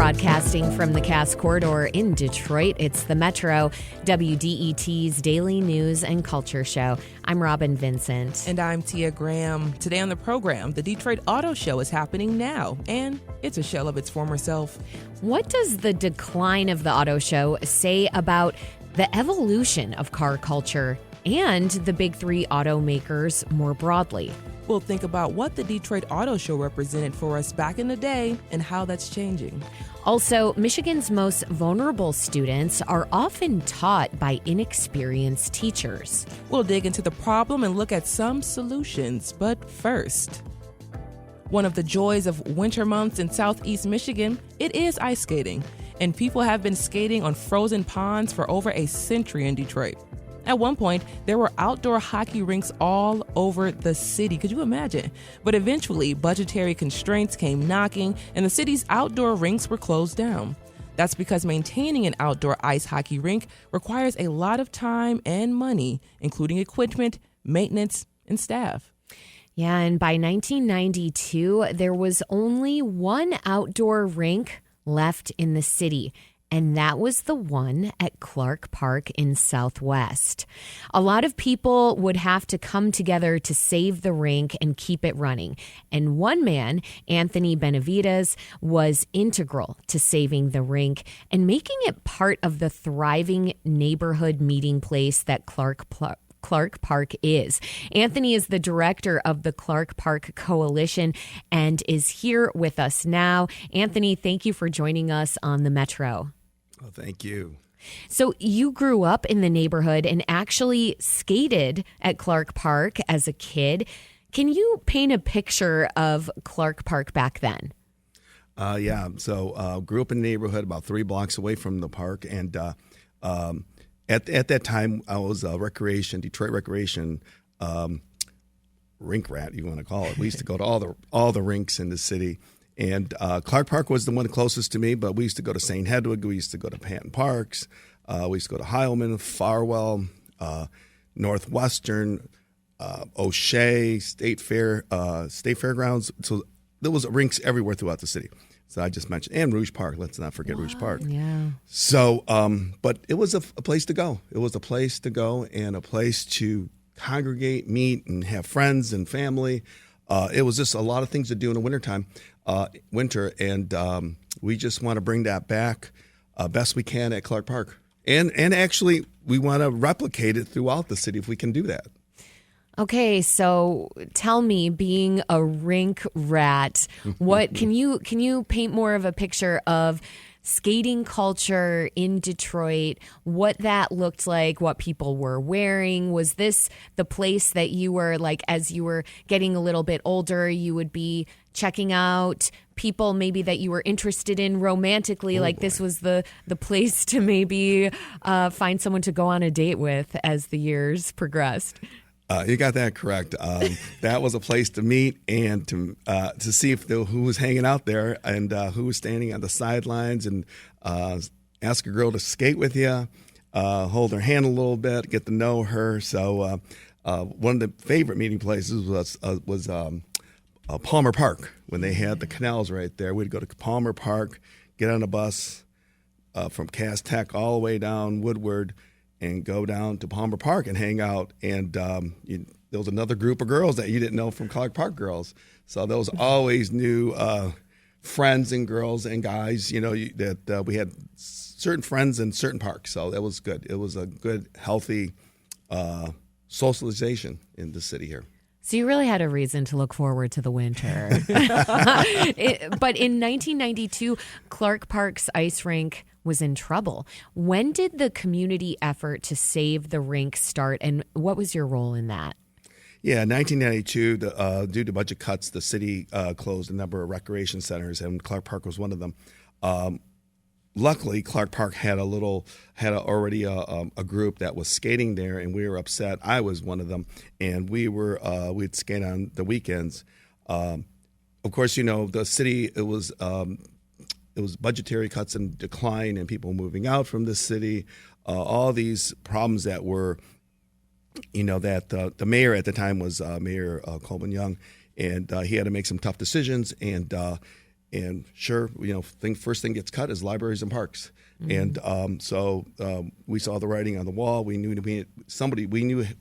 Broadcasting from the Cass Corridor in Detroit, it's the Metro, WDET's daily news and culture show. I'm Robin Vincent. And I'm Tia Graham. Today on the program, the Detroit Auto Show is happening now, and it's a shell of its former self. What does the decline of the auto show say about the evolution of car culture and the big three automakers more broadly? We'll think about what the Detroit Auto Show represented for us back in the day and how that's changing. Also, Michigan's most vulnerable students are often taught by inexperienced teachers. We'll dig into the problem and look at some solutions, but first, one of the joys of winter months in southeast Michigan, it is ice skating, and people have been skating on frozen ponds for over a century in Detroit. At one point, there were outdoor hockey rinks all over the city. Could you imagine? But eventually, budgetary constraints came knocking, and the city's outdoor rinks were closed down. That's because maintaining an outdoor ice hockey rink requires a lot of time and money, including equipment, maintenance, and staff. Yeah, and by 1992, there was only one outdoor rink left in the city, and that was the one at Clark Park in Southwest. A lot of people would have to come together to save the rink and keep it running. And one man, Anthony Benavides, was integral to saving the rink and making it part of the thriving neighborhood meeting place that Clark Park is. Anthony is the director of the Clark Park Coalition and is here with us now. Anthony, thank you for joining us on the Metro. Well, thank you. So you grew up in the neighborhood and actually skated at Clark Park as a kid. Can you paint a picture of Clark Park back then? So grew up in the neighborhood about 3 blocks away from the park. And at that time, I was a Detroit recreation rink rat, you want to call it. We used to go to all the rinks in the city. And Clark Park was the one closest to me, but we used to go to St. Hedwig. We used to go to Panton Parks. We used to go to Heilman, Farwell, Northwestern, O'Shea, State Fairgrounds. So there was rinks everywhere throughout the city. So I just mentioned, and Rouge Park. Let's not forget Rouge Park. Yeah. So, but it was a place to go. It was a place to go and a place to congregate, meet, and have friends and family. It was just a lot of things to do in the winter, and we just want to bring that back best we can at Clark Park. And actually, we want to replicate it throughout the city if we can do that. Okay, so tell me, being a rink rat, what can you paint more of a picture of skating culture in Detroit, what that looked like, what people were wearing? Was this the place that you were, like, as you were getting a little bit older, you would be checking out people maybe that you were interested in romantically, this was the place to maybe find someone to go on a date with as the years progressed? You got that correct. That was a place to meet and to see who was hanging out there and who was standing on the sidelines, and ask a girl to skate with you, hold her hand a little bit, get to know her. So one of the favorite meeting places was Palmer Park. When they had the canals right there, we'd go to Palmer Park, get on a bus from Cass Tech all the way down Woodward, and go down to Palmer Park and hang out. And there was another group of girls that you didn't know from Clark Park girls. So there was always new friends and girls and guys, that we had certain friends in certain parks. So that was good. It was a good, healthy socialization in the city here. So you really had a reason to look forward to the winter. But in 1992, Clark Park's ice rink was in trouble. When did the community effort to save the rink start, and what was your role in that? Yeah, 1992, due to budget cuts, the city closed a number of recreation centers, and Clark Park was one of them. Luckily, Clark Park had already a group that was skating there, and we were upset. I was one of them, and we'd skate on the weekends. Of course, the city, it was budgetary cuts and decline, and people moving out from the city. All these problems that were, that the mayor at the time was Mayor Coleman Young, and he had to make some tough decisions, and And sure, first thing gets cut is libraries and parks. And so we saw the writing on the wall. We knew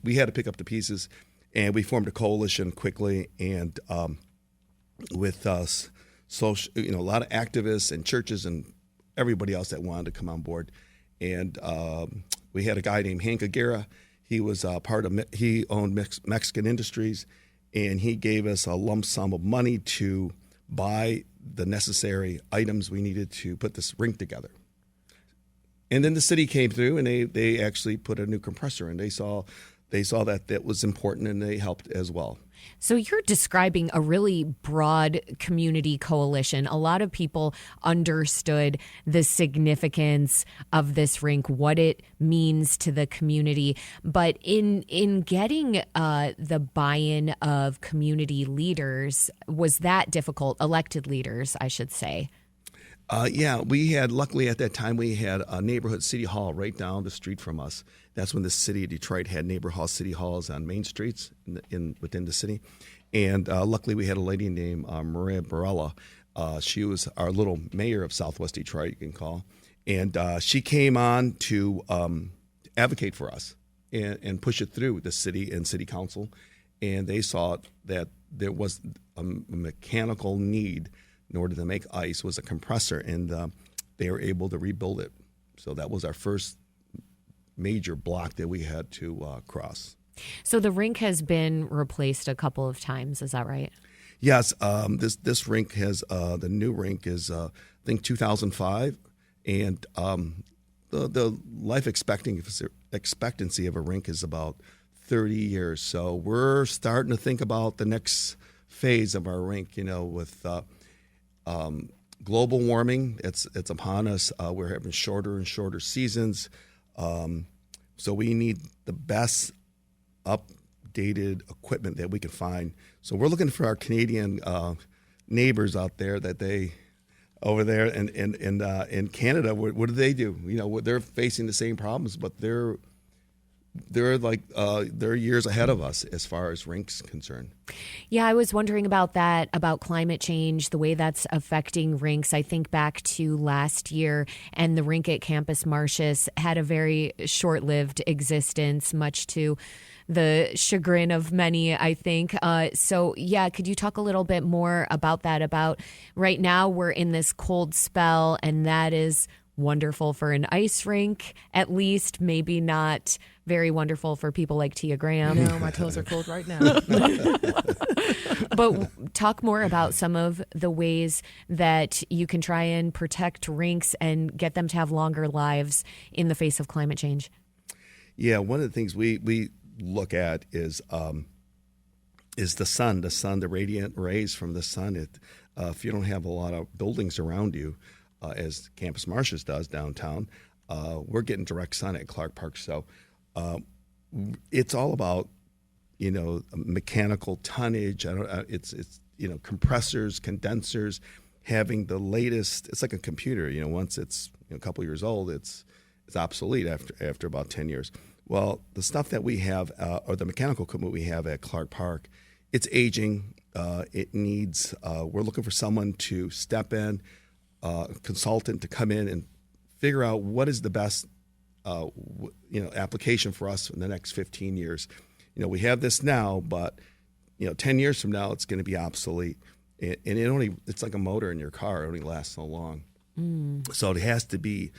we had to pick up the pieces, and we formed a coalition quickly. And with us, social, a lot of activists and churches and everybody else that wanted to come on board. And we had a guy named Hank Aguirre. He was he owned Mexican Industries, and he gave us a lump sum of money to buy the necessary items we needed to put this rink together. And then the city came through, and they actually put a new compressor, and they saw that was important, and they helped as well. So you're describing a really broad community coalition. A lot of people understood the significance of this rink, what it means to the community. But in getting the buy-in of community leaders, was that difficult? Elected leaders, I should say. Luckily at that time, we had a neighborhood city hall right down the street from us. That's when the city of Detroit had neighborhood city halls on main streets within the city. And luckily we had a lady named Maria Barella. She was our little mayor of Southwest Detroit, you can call. And she came on to advocate for us and push it through the city and city council. And they saw that there was a mechanical need in order to make ice, was a compressor, and they were able to rebuild it. So that was our first major block that we had to cross. So the rink has been replaced a couple of times, is that right? Yes, this rink has, the new rink is, I think, 2005, and the life expectancy of a rink is about 30 years. So we're starting to think about the next phase of our rink, with global warming. It's upon us. We're having shorter and shorter seasons. So we need the best updated equipment that we can find. So we're looking for our Canadian neighbors out there over there in Canada. What do they do? They're facing the same problems, but they're years ahead of us as far as rinks concerned. Yeah, I was wondering about that, about climate change, the way that's affecting rinks. I think back to last year, and the rink at Campus Martius had a very short-lived existence, much to the chagrin of many, I think. Could you talk a little bit more about that? About right now we're in this cold spell, and that is wonderful for an ice rink, at least, maybe not very wonderful for people like Tia Graham. No, my toes are cold right now. But talk more about some of the ways that you can try and protect rinks and get them to have longer lives in the face of climate change. Yeah, one of the things we look at is the sun, the radiant rays from the sun. If you don't have a lot of buildings around you, as Campus Martius does downtown, we're getting direct sun at Clark Park. So it's all about, mechanical tonnage. It's compressors, condensers, having the latest. It's like a computer. Once it's a couple years old, it's obsolete after about 10 years. Well, the stuff that we have, or the mechanical equipment we have at Clark Park, it's aging. It needs. We're looking for someone to step in. Consultant to come in and figure out what is the best application for us in the next 15 years. We have this now, but 10 years from now it's going to be obsolete, and it's like a motor in your car. It only lasts so long. So it has to be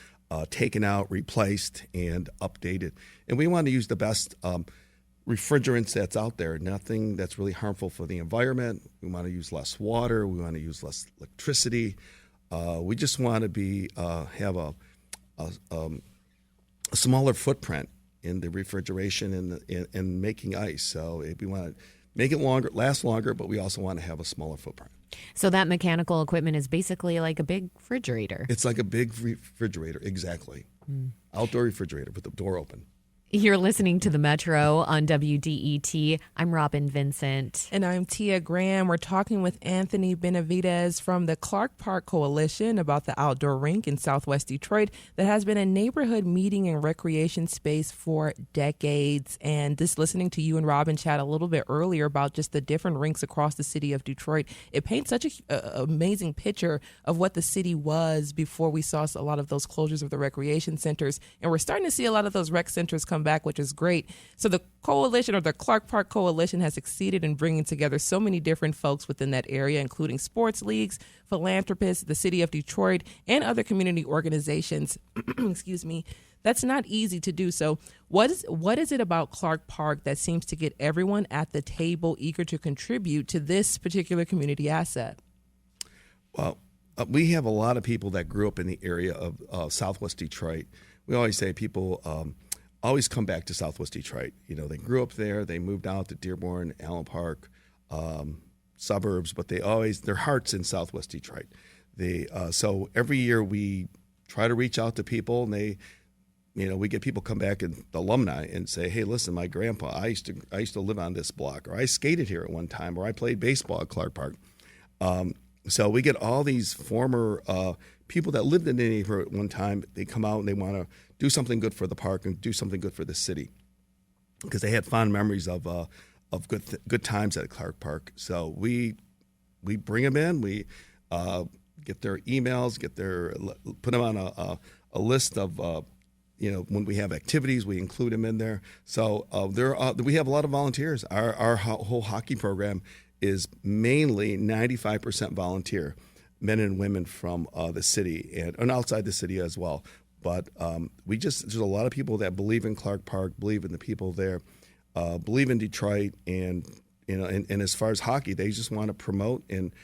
taken out, replaced, and updated. And we want to use the best refrigerants that's out there, nothing that's really harmful for the environment. We want to use less water. We want to use less electricity. We just want to have a smaller footprint in the refrigeration and making ice. So we want to make it last longer, but we also want to have a smaller footprint. So that mechanical equipment is basically like a big refrigerator. It's like a big refrigerator, exactly. Outdoor refrigerator with the door open. You're listening to The Metro on WDET. I'm Robin Vincent. And I'm Tia Graham. We're talking with Anthony Benavidez from the Clark Park Coalition about the outdoor rink in Southwest Detroit that has been a neighborhood meeting and recreation space for decades. And just listening to you and Robin chat a little bit earlier about just the different rinks across the city of Detroit, it paints such an amazing picture of what the city was before we saw a lot of those closures of the recreation centers. And we're starting to see a lot of those rec centers come back, which is great. So the coalition, or the Clark Park Coalition, has succeeded in bringing together so many different folks within that area, including sports leagues, philanthropists, the city of Detroit, and other community organizations. Excuse me. That's not easy to do. So what is it about Clark Park that seems to get everyone at the table eager to contribute to this particular community asset? Well, we have a lot of people that grew up in the area of Southwest Detroit. We always say people always come back to Southwest Detroit. You know, they grew up there, they moved out to Dearborn, Allen Park, suburbs, but their heart's in Southwest Detroit. So every year we try to reach out to people, and we get people come back, and alumni, and say, hey, listen, my grandpa, I used to live on this block, or I skated here at one time, or I played baseball at Clark Park. So we get all these former people that lived in the neighborhood at one time. They come out and they want to do something good for the park and do something good for the city, because they had fond memories of good times at Clark Park. So we bring them in. We get their emails, put them on a list of when we have activities, we include them in there. So we have a lot of volunteers. Our whole hockey program is mainly 95% volunteer, men and women from the city and outside the city as well. But there's a lot of people that believe in Clark Park, believe in the people there, believe in Detroit, and as far as hockey, they just want to promote and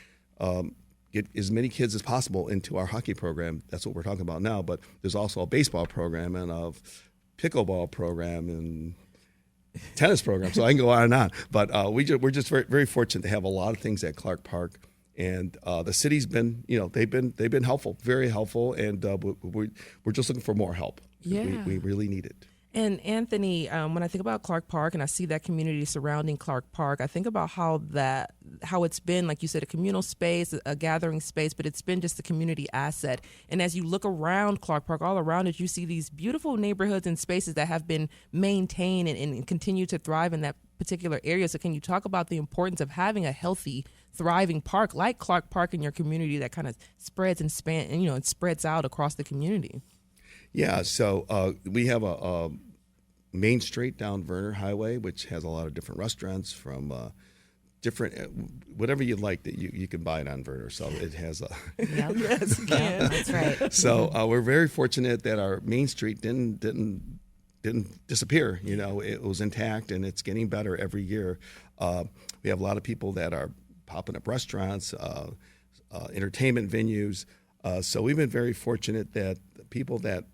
get as many kids as possible into our hockey program. That's what we're talking about now. But there's also a baseball program and a pickleball program and tennis program, so I can go on and on. But we're just very, very fortunate to have a lot of things at Clark Park, and the city's been, they've been helpful, very helpful, and we're just looking for more help. Yeah, we really need it. And Anthony, when I think about Clark Park and I see that community surrounding Clark Park, I think about how it's been, like you said, a communal space, a gathering space, but it's been just a community asset. And as you look around Clark Park, all around it, you see these beautiful neighborhoods and spaces that have been maintained and continue to thrive in that particular area. So can you talk about the importance of having a healthy, thriving park like Clark Park in your community that kind of spreads and spreads out across the community? Yeah, so we have a Main Street down Verner Highway, which has a lot of different restaurants from different, whatever you like that you can buy it on Verner. So it has a yes, you can. That's right. So we're very fortunate that our Main Street didn't disappear. It was intact, and it's getting better every year. We have a lot of people that are popping up restaurants, entertainment venues. So we've been very fortunate that the people that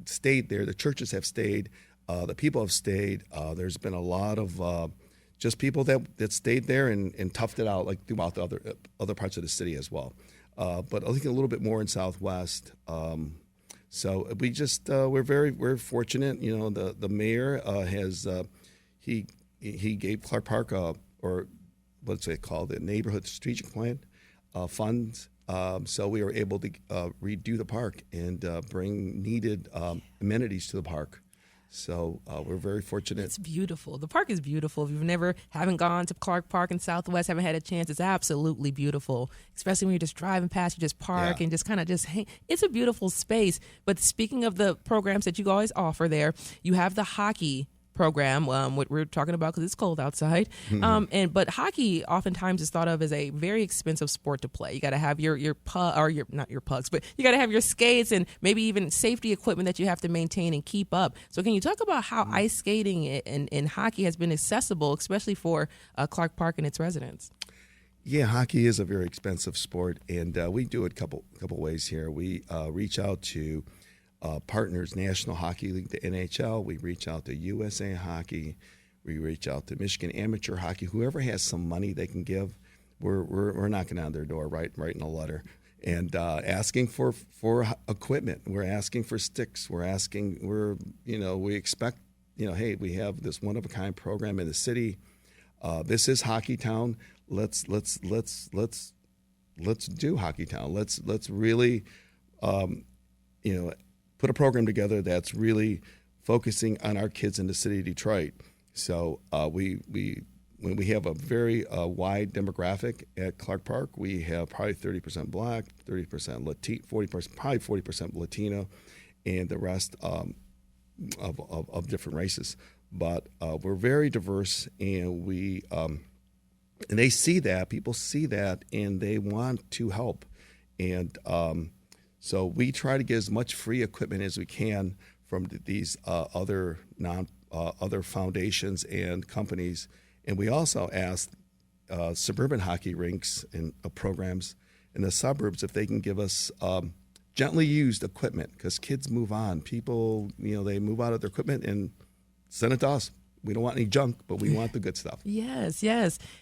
stayed there, the churches have stayed, the people have stayed. There's been a lot of just people that stayed there and toughed it out, like throughout the other parts of the city as well. But I think a little bit more in Southwest. So we just we're very fortunate. The mayor has he gave Clark Park or what's it called, the neighborhood strategic plan funds. So we were able to redo the park and bring needed amenities to the park. So we're very fortunate. It's beautiful. The park is beautiful. If you haven't gone to Clark Park in Southwest, haven't had a chance, it's absolutely beautiful. Especially when you're just driving past, you just park and just kind of hang. It's a beautiful space. But speaking of the programs that you always offer there, you have the hockey program, what we're talking about because it's cold outside. But hockey oftentimes is thought of as a very expensive sport to play. You got to have your not your pucks, but you got to have your skates and maybe even safety equipment that you have to maintain and keep up. So can you talk about how ice skating and hockey has been accessible, especially for Clark Park and its residents? Yeah, hockey is a very expensive sport, and we do it a couple ways here. We reach out to partners, National Hockey League, the NHL. We reach out to USA Hockey. We reach out to Michigan Amateur Hockey. Whoever has some money they can give, we're knocking on their door, writing a letter, and asking for equipment. We're asking for sticks. We expect hey, we have this one of a kind program in the city. This is Hockey Town. Let's do Hockey Town. Let's really, put a program together that's really focusing on our kids in the city of Detroit. So when we have a very wide demographic at Clark Park, we have probably 30% Black, 30% Latino, 40%, probably 40% Latino, and the rest of different races. But we're very diverse, and and they see that, people see that, and they want to help. And so we try to get as much free equipment as we can from these other foundations and companies. And we also ask suburban hockey rinks and programs in the suburbs if they can give us gently used equipment, because kids move on. People, they move out of their equipment and send it to us. We don't want any junk, but we want the good stuff. Yes.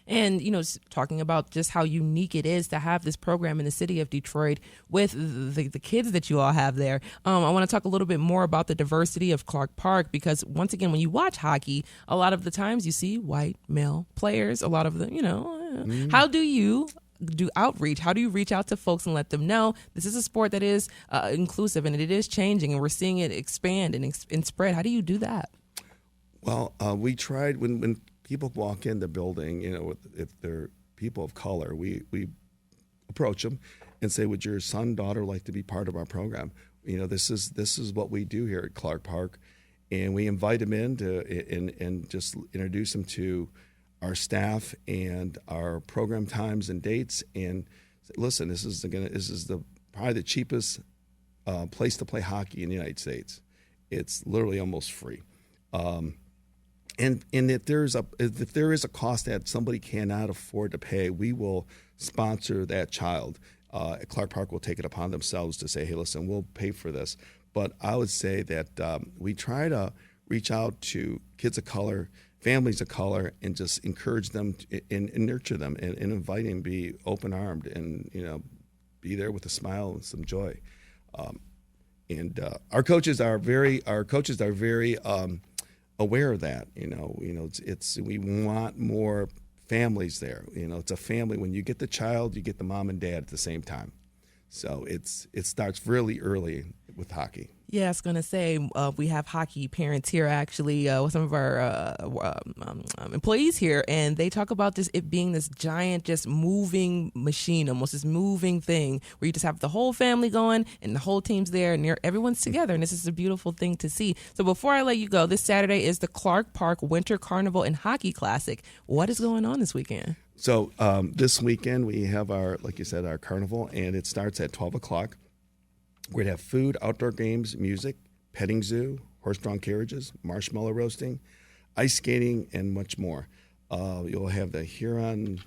And, talking about just how unique it is to have this program in the city of Detroit with the kids that you all have there. I want to talk a little bit more about the diversity of Clark Park, because once again, when you watch hockey, a lot of the times you see white male players, a lot of them, How do you do outreach? How do you reach out to folks and let them know this is a sport that is inclusive and it is changing and we're seeing it expand and spread? How do you do that? Well, we tried when people walk in the building, if they're people of color, we approach them and say, "Would your son, daughter like to be part of our program?" This is what we do here at Clark Park, and we invite them in and just introduce them to our staff and our program times and dates, and say, "Listen, this is probably the cheapest place to play hockey in the United States. It's literally almost free." And if there is a cost that somebody cannot afford to pay, we will sponsor that child. Clark Park will take it upon themselves to say, "Hey, listen, we'll pay for this." But I would say that we try to reach out to kids of color, families of color, and just encourage them and nurture them and invite them, be open-armed, and be there with a smile and some joy. And our coaches are very aware of that. We want more families there. It's a family. When you get the child, you get the mom and dad at the same time. So it starts really early with hockey. Yeah, I was going to say, we have hockey parents here, actually, with some of our employees here, and they talk about it being this giant, just moving machine, almost this moving thing, where you just have the whole family going, and the whole team's there, and everyone's together, and this is a beautiful thing to see. So before I let you go, this Saturday is the Clark Park Winter Carnival and Hockey Classic. What is going on this weekend? So this weekend we have our carnival, and it starts at 12 o'clock. We're going to have food, outdoor games, music, petting zoo, horse-drawn carriages, marshmallow roasting, ice skating, and much more. You'll have the Huron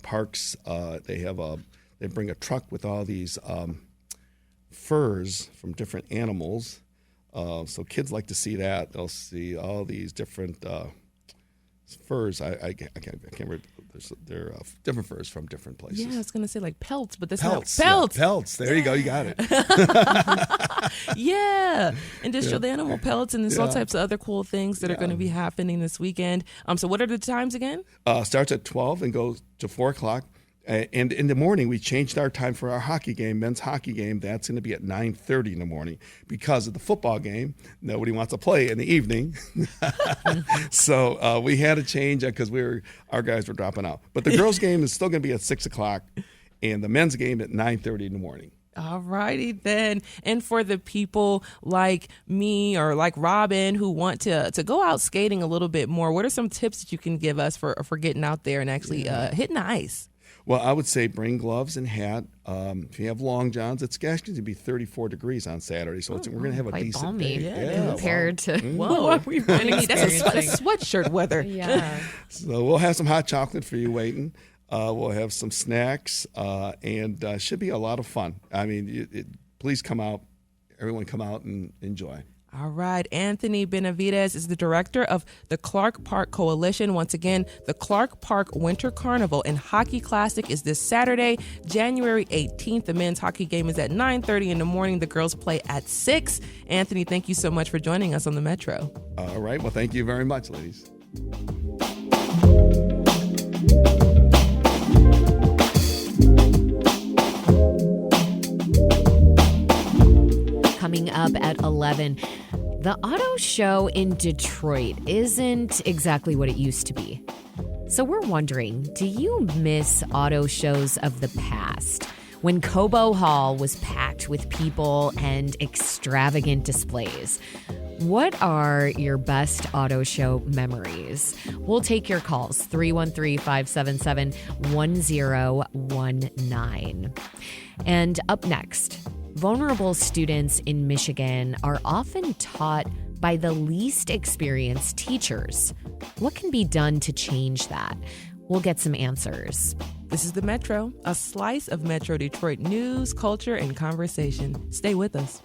Parks. They bring a truck with all these furs from different animals. So kids like to see that. They'll see all these different furs. I can't remember. They're different furs from different places. Yeah, I was going to say like pelts, but that's pelts. not pelts. Yeah, pelts. There you go. You got it. Yeah. And just show the animal pelts, and there's all types of other cool things that are going to be happening this weekend. So what are the times again? Starts at 12 and goes to 4 o'clock. And in the morning, we changed our time for our hockey game, men's hockey game. That's going to be at 9:30 in the morning because of the football game. Nobody wants to play in the evening. So we had to change it because our guys were dropping out. But the girls' game is still going to be at 6 o'clock, and the men's game at 9:30 in the morning. All righty then. And for the people like me or like Robin who want to go out skating a little bit more, what are some tips that you can give us for getting out there and actually hitting the ice? Well, I would say bring gloves and hat. If you have long johns, it's actually going to be 34 degrees on Saturday, so we're going to have a decent balmy day. Compared to that's a sweatshirt weather. Yeah. So we'll have some hot chocolate for you waiting. We'll have some snacks, and should be a lot of fun. I mean, please come out. Everyone come out and enjoy. All right. Anthony Benavides is the director of the Clark Park Coalition. Once again, the Clark Park Winter Carnival and Hockey Classic is this Saturday, January 18th. The men's hockey game is at 9:30 in the morning. The girls play at 6. Anthony, thank you so much for joining us on the Metro. All right. Well, thank you very much, ladies. Coming up at 11, the auto show in Detroit isn't exactly what it used to be. So we're wondering, do you miss auto shows of the past, when Cobo Hall was packed with people and extravagant displays? What are your best auto show memories? We'll take your calls, 313-577-1019. And up next, vulnerable students in Michigan are often taught by the least experienced teachers. What can be done to change that? We'll get some answers. This is the Metro, a slice of Metro Detroit news, culture, and conversation. Stay with us.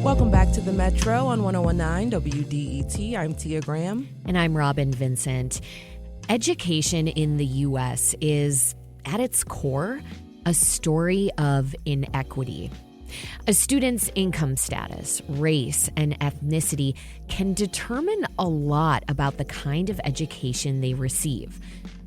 Welcome back to the Metro on 1019 WDET. I'm Tia Graham. And I'm Robin Vincent. Education in the U.S. is, at its core, a story of inequity. A student's income status, race, and ethnicity can determine a lot about the kind of education they receive.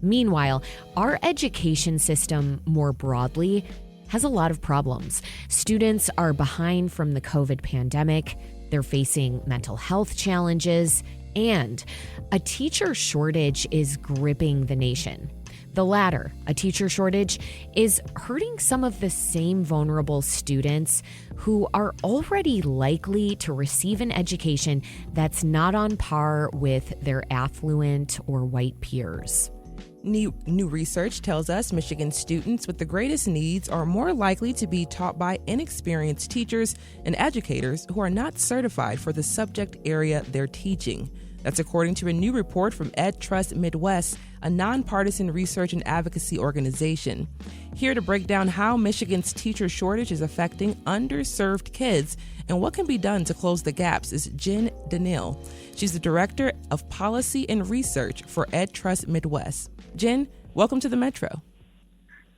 Meanwhile, our education system more broadly has a lot of problems. Students are behind from the COVID pandemic, they're facing mental health challenges, and a teacher shortage is gripping the nation. The latter, a teacher shortage, is hurting some of the same vulnerable students who are already likely to receive an education that's not on par with their affluent or white peers. New research tells us Michigan students with the greatest needs are more likely to be taught by inexperienced teachers and educators who are not certified for the subject area they're teaching. That's according to a new report from Ed Trust Midwest, a nonpartisan research and advocacy organization. Here to break down how Michigan's teacher shortage is affecting underserved kids and what can be done to close the gaps is Jen Daniil. She's the Director of Policy and Research for Ed Trust Midwest. Jen, welcome to the Metro.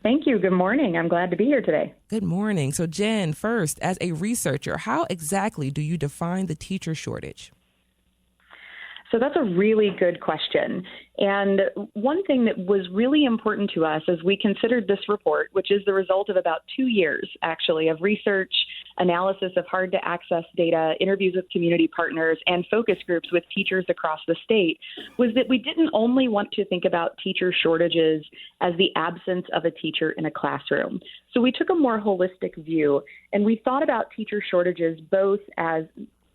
Thank you. Good morning. I'm glad to be here today. Good morning. So Jen, first, as a researcher, how exactly do you define the teacher shortage? So that's a really good question. And one thing that was really important to us as we considered this report, which is the result of about 2 years, actually, of research, analysis of hard-to-access data, interviews with community partners, and focus groups with teachers across the state, was that we didn't only want to think about teacher shortages as the absence of a teacher in a classroom. So we took a more holistic view, and we thought about teacher shortages both as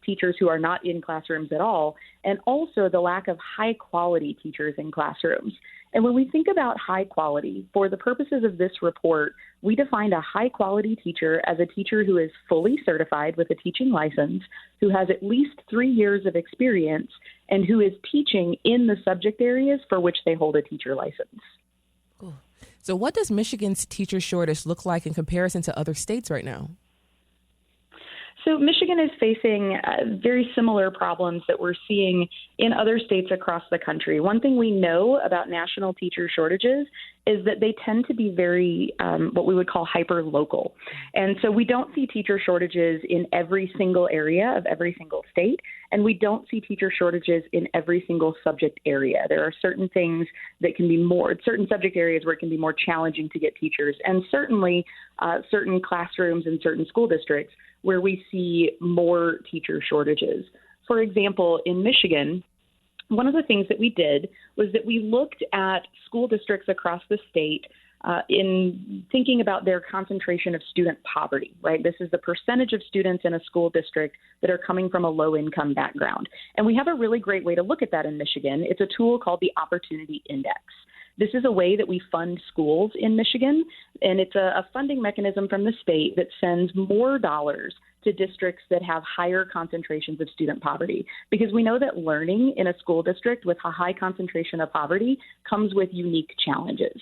teachers who are not in classrooms at all, and also the lack of high-quality teachers in classrooms. And when we think about high quality, for the purposes of this report, we defined a high-quality teacher as a teacher who is fully certified with a teaching license, who has at least 3 years of experience, and who is teaching in the subject areas for which they hold a teacher license. Cool. So what does Michigan's teacher shortage look like in comparison to other states right now? So Michigan is facing very similar problems that we're seeing in other states across the country. One thing we know about national teacher shortages is that they tend to be very what we would call hyper-local. And so we don't see teacher shortages in every single area of every single state, and we don't see teacher shortages in every single subject area. There are certain things that can be certain subject areas where it can be more challenging to get teachers, and certainly certain classrooms in certain school districts where we see more teacher shortages. For example, in Michigan, one of the things that we did was that we looked at school districts across the state in thinking about their concentration of student poverty, right? This is the percentage of students in a school district that are coming from a low-income background. And we have a really great way to look at that in Michigan. It's a tool called the Opportunity Index. This is a way that we fund schools in Michigan, and it's a funding mechanism from the state that sends more dollars to districts that have higher concentrations of student poverty, because we know that learning in a school district with a high concentration of poverty comes with unique challenges.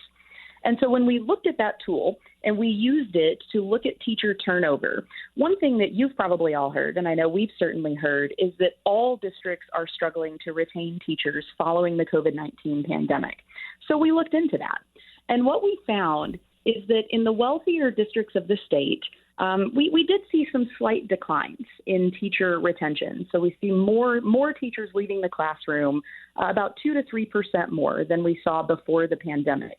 And so when we looked at that tool and we used it to look at teacher turnover, one thing that you've probably all heard, and I know we've certainly heard, is that all districts are struggling to retain teachers following the COVID-19 pandemic. So we looked into that. And what we found is that in the wealthier districts of the state, we did see some slight declines in teacher retention. So we see more teachers leaving the classroom, about 2 to 3% more than we saw before the pandemic.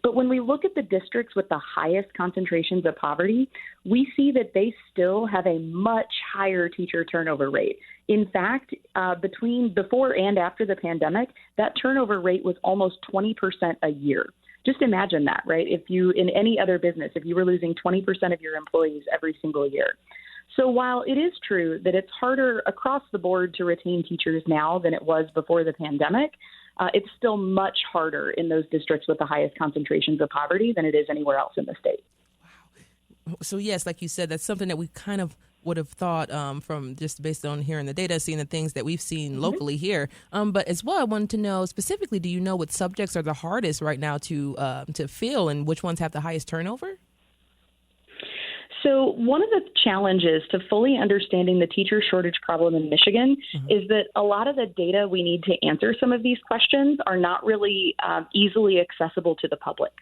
But when we look at the districts with the highest concentrations of poverty, we see that they still have a much higher teacher turnover rate. In fact, between before and after the pandemic, that turnover rate was almost 20% a year. Just imagine that, right? If you, in any other business, if you were losing 20% of your employees every single year. So while it is true that it's harder across the board to retain teachers now than it was before the pandemic, it's still much harder in those districts with the highest concentrations of poverty than it is anywhere else in the state. Wow. So, yes, like you said, that's something that we kind of would have thought from just based on hearing the data, seeing the things that we've seen locally here. But as well, I wanted to know specifically, do you know what subjects are the hardest right now to fill and which ones have the highest turnover? So one of the challenges to fully understanding the teacher shortage problem in Michigan is that a lot of the data we need to answer some of these questions are not really easily accessible to the public.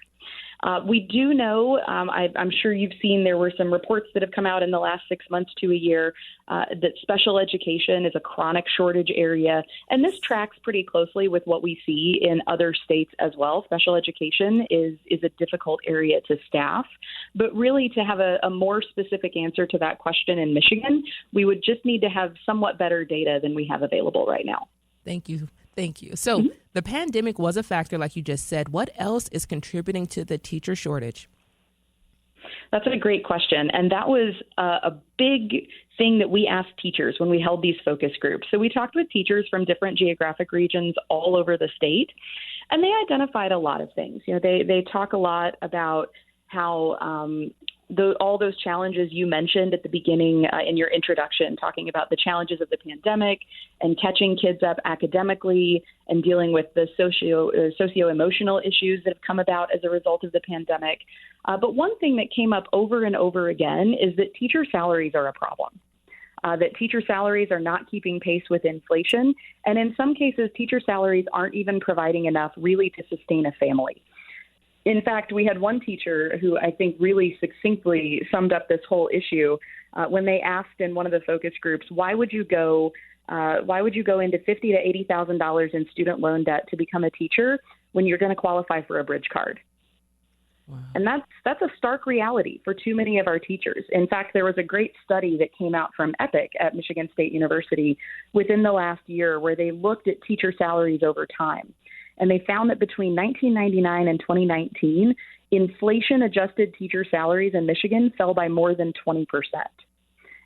We do know, I'm sure you've seen, there were some reports that have come out in the last 6 months to a year that special education is a chronic shortage area. And this tracks pretty closely with what we see in other states as well. Special education is a difficult area to staff. But really, to have a more specific answer to that question in Michigan, we would just need to have somewhat better data than we have available right now. Thank you. So the pandemic was a factor, like you just said. What else is contributing to the teacher shortage? That's a great question. And that was a big thing that we asked teachers when we held these focus groups. So we talked with teachers from different geographic regions all over the state, and they identified a lot of things. You know, they talk a lot about how all those challenges you mentioned at the beginning in your introduction, talking about the challenges of the pandemic and catching kids up academically and dealing with the socio-emotional issues that have come about as a result of the pandemic. But one thing that came up over and over again is that teacher salaries are a problem. That teacher salaries are not keeping pace with inflation. And in some cases, teacher salaries aren't even providing enough really to sustain a family. In fact, we had one teacher who I think really succinctly summed up this whole issue when they asked in one of the focus groups, why would you go into $50,000 to $80,000 in student loan debt to become a teacher when you're going to qualify for a bridge card? Wow. And that's a stark reality for too many of our teachers. In fact, there was a great study that came out from EPIC at Michigan State University within the last year where they looked at teacher salaries over time. And they found that between 1999 and 2019, inflation-adjusted teacher salaries in Michigan fell by more than 20%.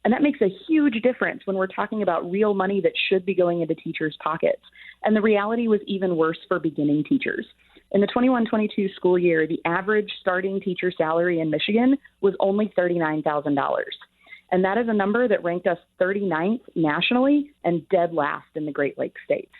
And that makes a huge difference when we're talking about real money that should be going into teachers' pockets. And the reality was even worse for beginning teachers. In the 21-22 school year, the average starting teacher salary in Michigan was only $39,000. And that is a number that ranked us 39th nationally and dead last in the Great Lakes states.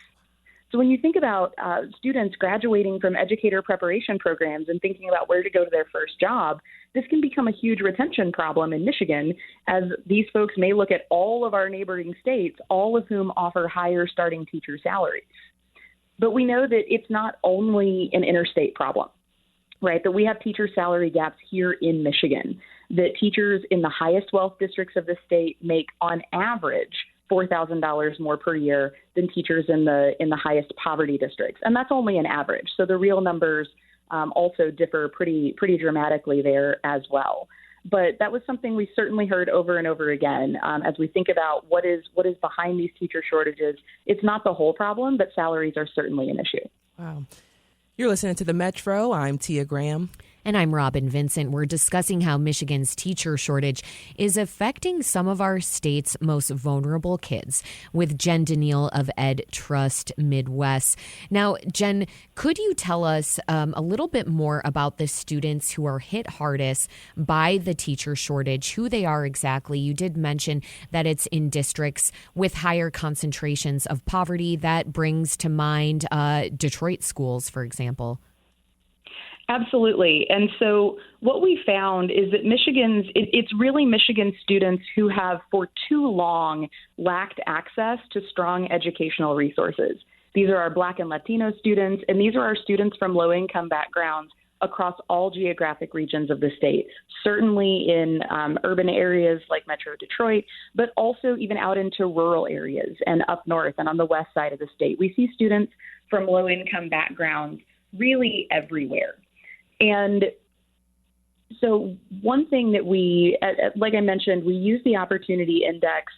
So when you think about students graduating from educator preparation programs and thinking about where to go to their first job, this can become a huge retention problem in Michigan, as these folks may look at all of our neighboring states, all of whom offer higher starting teacher salaries. But we know that it's not only an interstate problem, right? That we have teacher salary gaps here in Michigan, that teachers in the highest wealth districts of the state make on average $4,000 more per year than teachers in the highest poverty districts. And that's only an average. So the real numbers also differ pretty dramatically there as well. But that was something we certainly heard over and over again as we think about what is behind these teacher shortages. It's not the whole problem, but salaries are certainly an issue. Wow. You're listening to The Metro. I'm Tia Graham. And I'm Robin Vincent. We're discussing how Michigan's teacher shortage is affecting some of our state's most vulnerable kids with Jen Daniil of Ed Trust Midwest. Now, Jen, could you tell us a little bit more about the students who are hit hardest by the teacher shortage, who they are exactly? You did mention that it's in districts with higher concentrations of poverty. That brings to mind Detroit schools, for example. Absolutely. And so what we found is that it's really Michigan students who have for too long lacked access to strong educational resources. These are our Black and Latino students, and these are our students from low-income backgrounds across all geographic regions of the state, certainly in urban areas like Metro Detroit, but also even out into rural areas and up north and on the west side of the state. We see students from low-income backgrounds really everywhere. And so one thing that we, like I mentioned, we use the Opportunity Index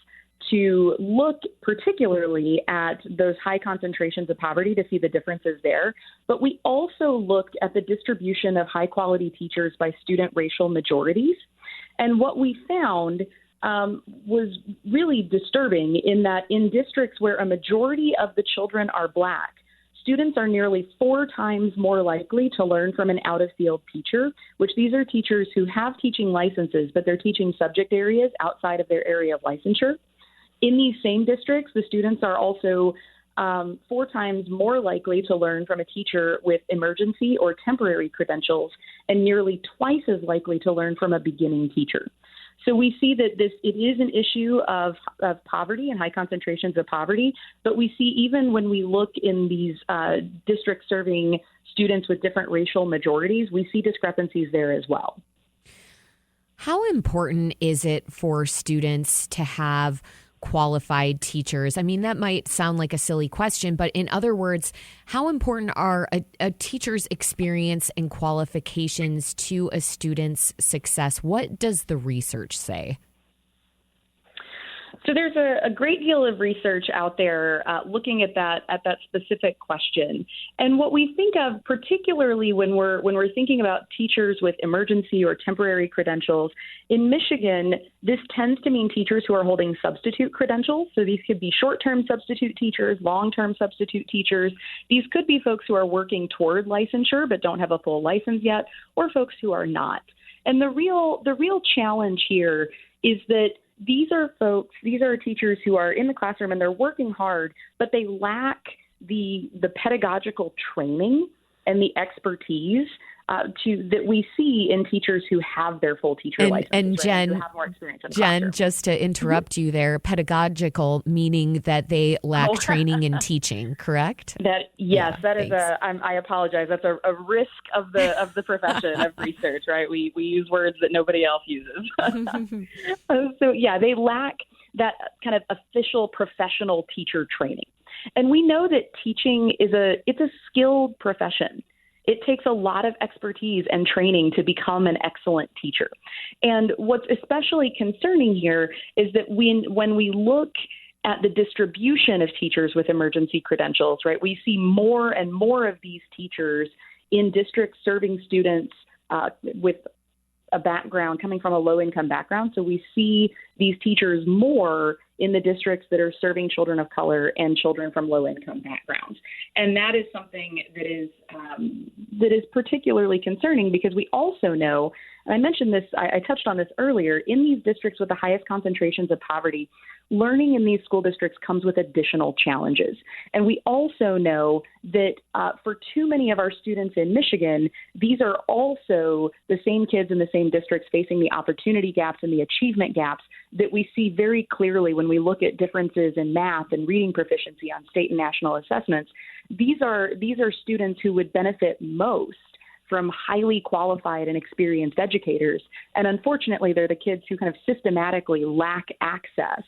to look particularly at those high concentrations of poverty to see the differences there. But we also looked at the distribution of high-quality teachers by student racial majorities. And what we found was really disturbing in that in districts where a majority of the children are Black, students are nearly 4 times more likely to learn from an out-of-field teacher, which these are teachers who have teaching licenses, but they're teaching subject areas outside of their area of licensure. In these same districts, the students are also 4 times more likely to learn from a teacher with emergency or temporary credentials and nearly twice as likely to learn from a beginning teacher. So we see that it is an issue of poverty and high concentrations of poverty, but we see even when we look in these districts serving students with different racial majorities, we see discrepancies there as well. How important is it for students to have qualified teachers? I mean, that might sound like a silly question, but in other words, how important are a teacher's experience and qualifications to a student's success? What does the research say? So there's a great deal of research out there looking at that specific question. And what we think of, particularly when we're thinking about teachers with emergency or temporary credentials, in Michigan, this tends to mean teachers who are holding substitute credentials. So these could be short-term substitute teachers, long-term substitute teachers. These could be folks who are working toward licensure but don't have a full license yet, or folks who are not. And the real challenge here is that these are teachers who are in the classroom and they're working hard, but they lack the pedagogical training and the expertise that we see in teachers who have their full teacher license. And Jen, who have more experience in the classroom. Just to interrupt you there, pedagogical meaning that they lack training in teaching, correct? That is I apologize. That's a risk of the profession of research, right? We use words that nobody else uses. They lack that kind of official professional teacher training. And we know that teaching it's a skilled profession. It takes a lot of expertise and training to become an excellent teacher. And what's especially concerning here is that when we look at the distribution of teachers with emergency credentials, right, we see more and more of these teachers in districts serving students with a background coming from a low-income background. So we see these teachers more in the districts that are serving children of color and children from low-income backgrounds. And that is something that is particularly concerning because we also know, and I mentioned this, I touched on this earlier, in these districts with the highest concentrations of poverty, learning in these school districts comes with additional challenges. And we also know that for too many of our students in Michigan, these are also the same kids in the same districts facing the opportunity gaps and the achievement gaps that we see very clearly when we look at differences in math and reading proficiency on state and national assessments. These are students who would benefit most from highly qualified and experienced educators. And unfortunately, they're the kids who kind of systematically lack access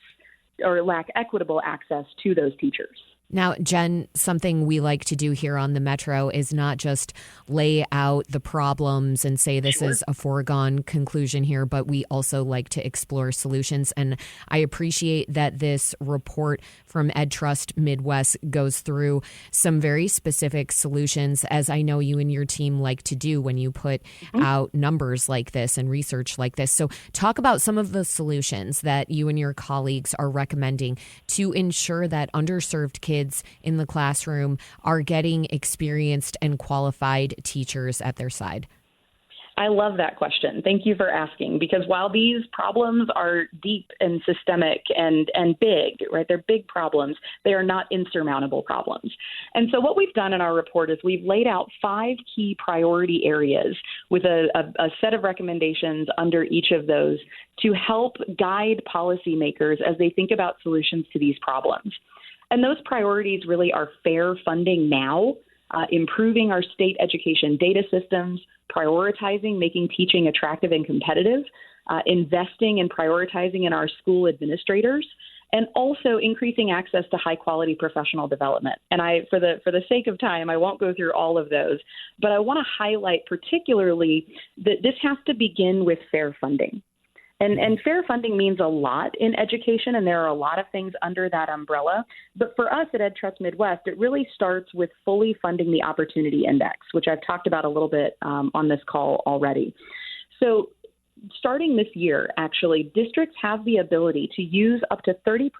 or lack equitable access to those teachers. Now, Jen, something we like to do here on the Metro is not just lay out the problems and say this is a foregone conclusion here, but we also like to explore solutions. And I appreciate that this report from EdTrust Midwest goes through some very specific solutions, as I know you and your team like to do when you put out numbers like this and research like this. So talk about some of the solutions that you and your colleagues are recommending to ensure that underserved kids in the classroom are getting experienced and qualified teachers at their side. I love that question. Thank you for asking, because while these problems are deep and systemic and big, right, they're big problems, they are not insurmountable problems. And so what we've done in our report is we've laid out 5 key priority areas with a set of recommendations under each of those to help guide policymakers as they think about solutions to these problems. And those priorities really are fair funding now, improving our state education data systems, prioritizing making teaching attractive and competitive, investing and prioritizing in our school administrators, and also increasing access to high-quality professional development. And for the sake of time, I won't go through all of those, but I want to highlight particularly that this has to begin with fair funding. And fair funding means a lot in education, and there are a lot of things under that umbrella. But for us at EdTrust Midwest, it really starts with fully funding the Opportunity Index, which I've talked about a little bit on this call already. So starting this year, actually, districts have the ability to use up to 30%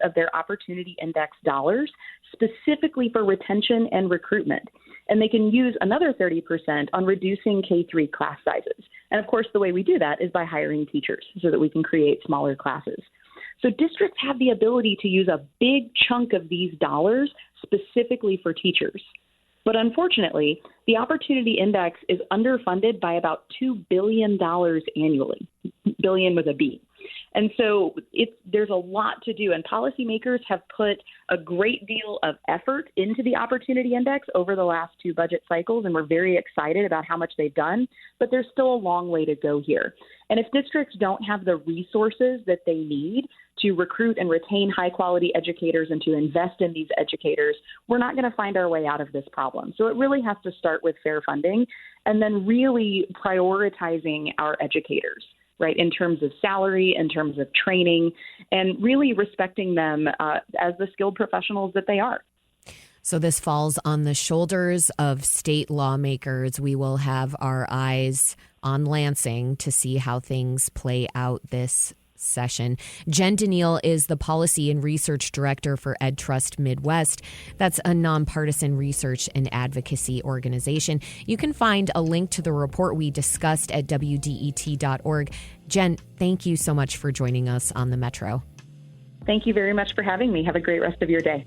of their Opportunity Index dollars specifically for retention and recruitment. And they can use another 30% on reducing K-3 class sizes. And of course, the way we do that is by hiring teachers so that we can create smaller classes. So districts have the ability to use a big chunk of these dollars specifically for teachers. But unfortunately, the Opportunity Index is underfunded by about $2 billion annually, billion with a B. And so there's a lot to do, and policymakers have put a great deal of effort into the Opportunity Index over the last 2 budget cycles, and we're very excited about how much they've done, but there's still a long way to go here. And if districts don't have the resources that they need to recruit and retain high-quality educators and to invest in these educators, we're not going to find our way out of this problem. So it really has to start with fair funding and then really prioritizing our educators, right, in terms of salary, in terms of training, and really respecting them as the skilled professionals that they are. So this falls on the shoulders of state lawmakers. We will have our eyes on Lansing to see how things play out this session. Jen Daniil is the Policy and Research Director for EdTrust Midwest. That's a nonpartisan research and advocacy organization. You can find a link to the report we discussed at WDET.org. Jen, thank you so much for joining us on the Metro. Thank you very much for having me. Have a great rest of your day.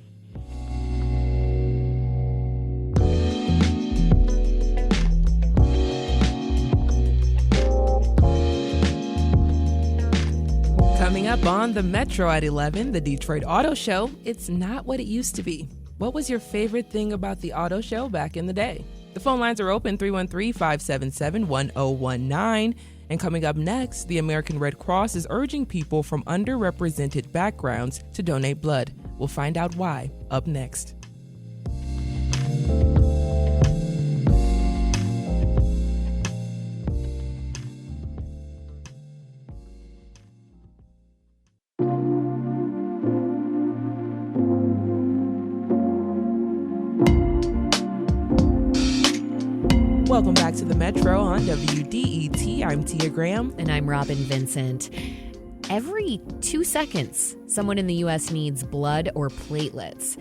Coming up on the Metro at 11, the Detroit Auto Show, it's not what it used to be. What was your favorite thing about the auto show back in the day? The phone lines are open, 313-577-1019. And coming up next, the American Red Cross is urging people from underrepresented backgrounds to donate blood. We'll find out why up next. Welcome back to the Metro on WDET. I'm Tia Graham. And I'm Robin Vincent. Every 2 seconds, someone in the U.S. needs blood or platelets.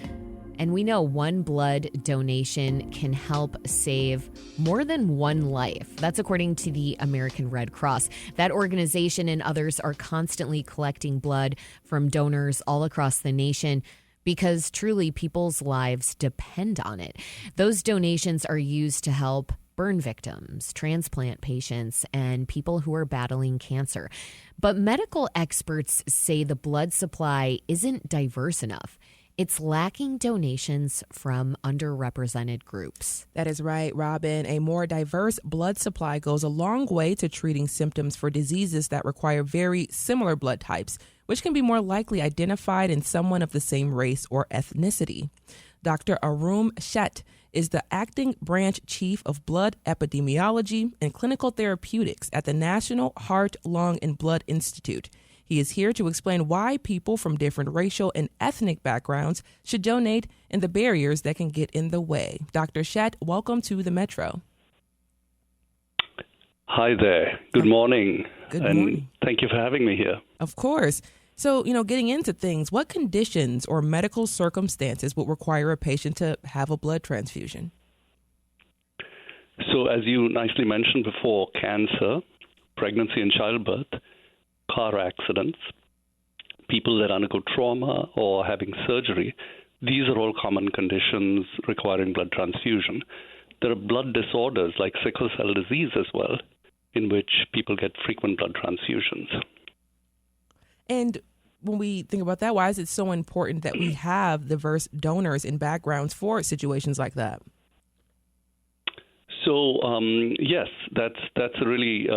And we know one blood donation can help save more than one life. That's according to the American Red Cross. That organization and others are constantly collecting blood from donors all across the nation, because truly people's lives depend on it. Those donations are used to help burn victims, transplant patients, and people who are battling cancer. But medical experts say the blood supply isn't diverse enough. It's lacking donations from underrepresented groups. That is right, Robin. A more diverse blood supply goes a long way to treating symptoms for diseases that require very similar blood types, which can be more likely identified in someone of the same race or ethnicity. Dr. Arun Shet is the acting branch chief of blood epidemiology and clinical therapeutics at the National Heart, Lung, and Blood Institute. He is here to explain why people from different racial and ethnic backgrounds should donate and the barriers that can get in the way. Dr. Shet, welcome to the Metro. Hi there. Good morning. Good morning. Thank you for having me here. Of course. So, getting into things, what conditions or medical circumstances would require a patient to have a blood transfusion? So, as you nicely mentioned before, cancer, pregnancy and childbirth, car accidents, people that undergo trauma or having surgery, these are all common conditions requiring blood transfusion. There are blood disorders like sickle cell disease as well, in which people get frequent blood transfusions. And when we think about that, why is it so important that we have diverse donors and backgrounds for situations like that? So, yes, that's a really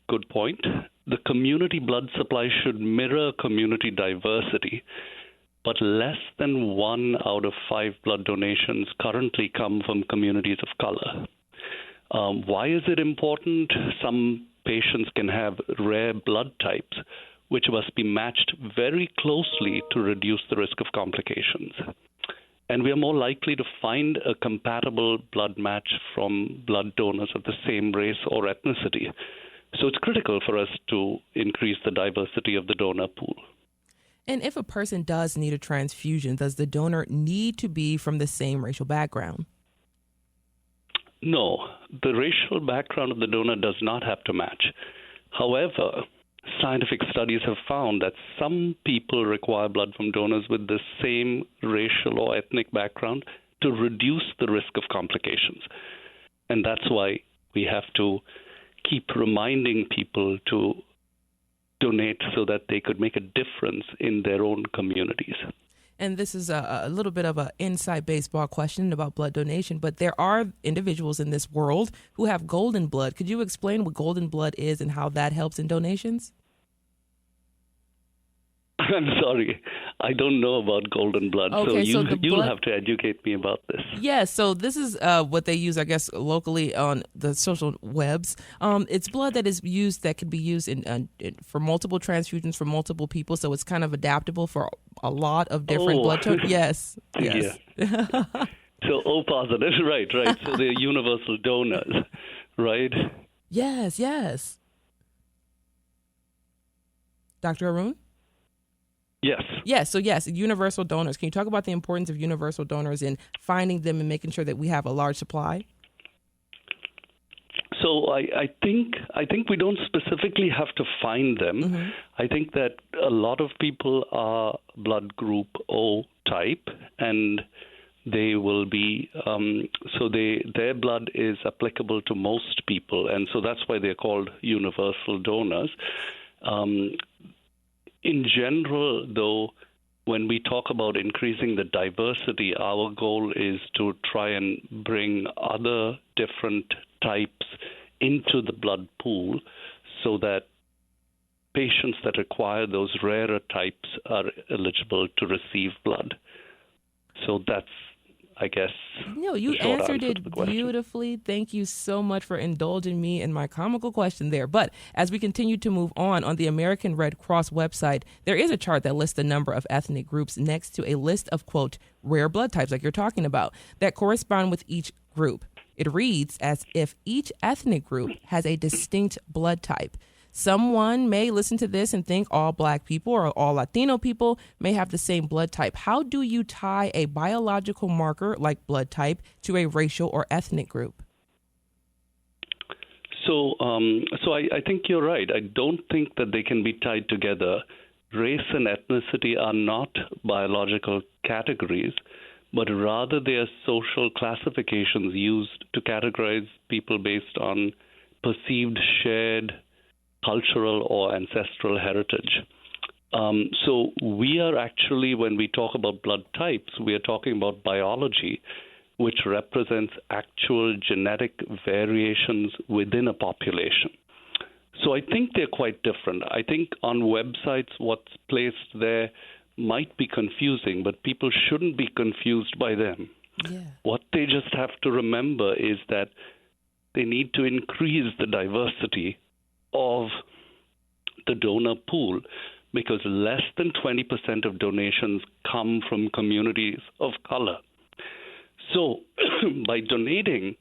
good point. The community blood supply should mirror community diversity, but less than 1 out of 5 blood donations currently come from communities of color. Why is it important? Some patients can have rare blood types, which must be matched very closely to reduce the risk of complications. And we are more likely to find a compatible blood match from blood donors of the same race or ethnicity. So it's critical for us to increase the diversity of the donor pool. And if a person does need a transfusion, does the donor need to be from the same racial background? No, the racial background of the donor does not have to match. However, scientific studies have found that some people require blood from donors with the same racial or ethnic background to reduce the risk of complications. And that's why we have to keep reminding people to donate so that they could make a difference in their own communities. And this is a little bit of an inside baseball question about blood donation, but there are individuals in this world who have golden blood. Could you explain what golden blood is and how that helps in donations? I'm sorry. I don't know about golden blood, okay, so you'll have to educate me about this. Yes, so this is what they use, I guess, locally on the social webs. It's blood that is used that can be used for multiple transfusions for multiple people, so it's kind of adaptable for a lot of different blood types. Yes. Yeah. So O positive, right. So they're universal donors, right? Yes. Dr. Arun? Yes. So universal donors. Can you talk about the importance of universal donors in finding them and making sure that we have a large supply? So I think we don't specifically have to find them. Mm-hmm. I think that a lot of people are blood group O type, and they will be their blood is applicable to most people, and so that's why they're called universal donors. In general, though, when we talk about increasing the diversity, our goal is to try and bring other different types into the blood pool so that patients that require those rarer types are eligible to receive blood. So that's, I guess, you answered it beautifully. Thank you so much for indulging me in my comical question there. But as we continue to move on the American Red Cross website, there is a chart that lists the number of ethnic groups next to a list of, quote, rare blood types, like you're talking about, that correspond with each group. It reads as if each ethnic group has a distinct blood type. Someone may listen to this and think all Black people or all Latino people may have the same blood type. How do you tie a biological marker like blood type to a racial or ethnic group? So I think you're right. I don't think that they can be tied together. Race and ethnicity are not biological categories, but rather they are social classifications used to categorize people based on perceived shared cultural or ancestral heritage. So we are actually, when we talk about blood types, we are talking about biology, which represents actual genetic variations within a population. So I think they're quite different. I think on websites, what's placed there might be confusing, but people shouldn't be confused by them. Yeah. What they just have to remember is that they need to increase the diversity of the donor pool, because less than 20% of donations come from communities of color. So by donating,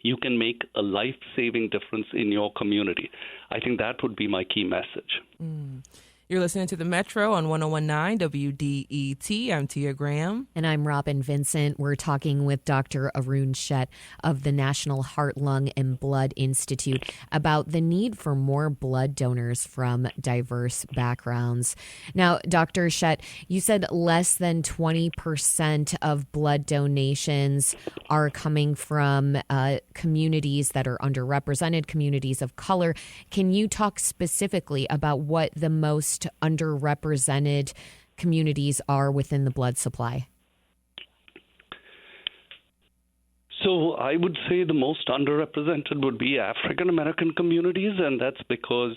you can make a life-saving difference in your community. I think that would be my key message. You're listening to The Metro on 101.9 WDET. I'm Tia Graham. And I'm Robin Vincent. We're talking with Dr. Arun Sheth of the National Heart, Lung, and Blood Institute about the need for more blood donors from diverse backgrounds. Now, Dr. Sheth, you said less than 20% of blood donations are coming from communities that are underrepresented, communities of color. Can you talk specifically about what the most underrepresented communities are within the blood supply? So I would say the most underrepresented would be African American communities, and that's because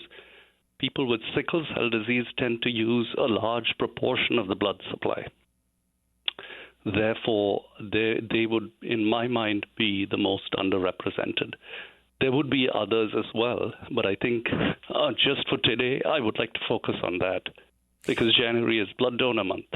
people with sickle cell disease tend to use a large proportion of the blood supply. Therefore, they would, in my mind, be the most underrepresented. There would be others as well, but I think just for today, I would like to focus on that because January is Blood Donor Month.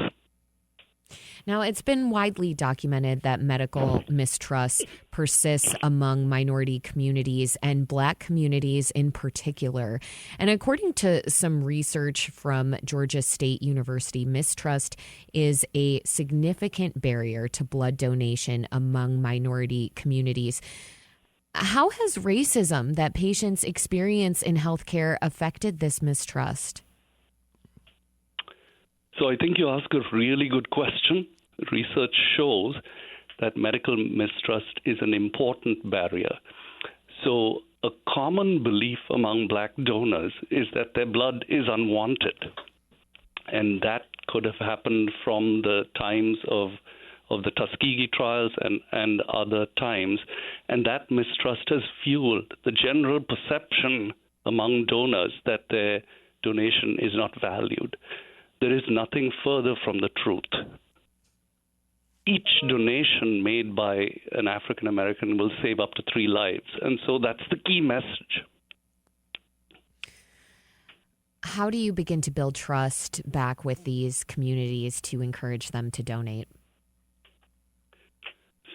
Now, it's been widely documented that medical mistrust persists among minority communities and Black communities in particular. And according to some research from Georgia State University, mistrust is a significant barrier to blood donation among minority communities. How has racism that patients experience in healthcare affected this mistrust? So I think you ask a really good question. Research shows that medical mistrust is an important barrier. So a common belief among Black donors is that their blood is unwanted. And that could have happened from the times of the Tuskegee trials and other times. And that mistrust has fueled the general perception among donors that their donation is not valued. There is nothing further from the truth. Each donation made by an African American will save up to 3 lives. And so that's the key message. How do you begin to build trust back with these communities to encourage them to donate?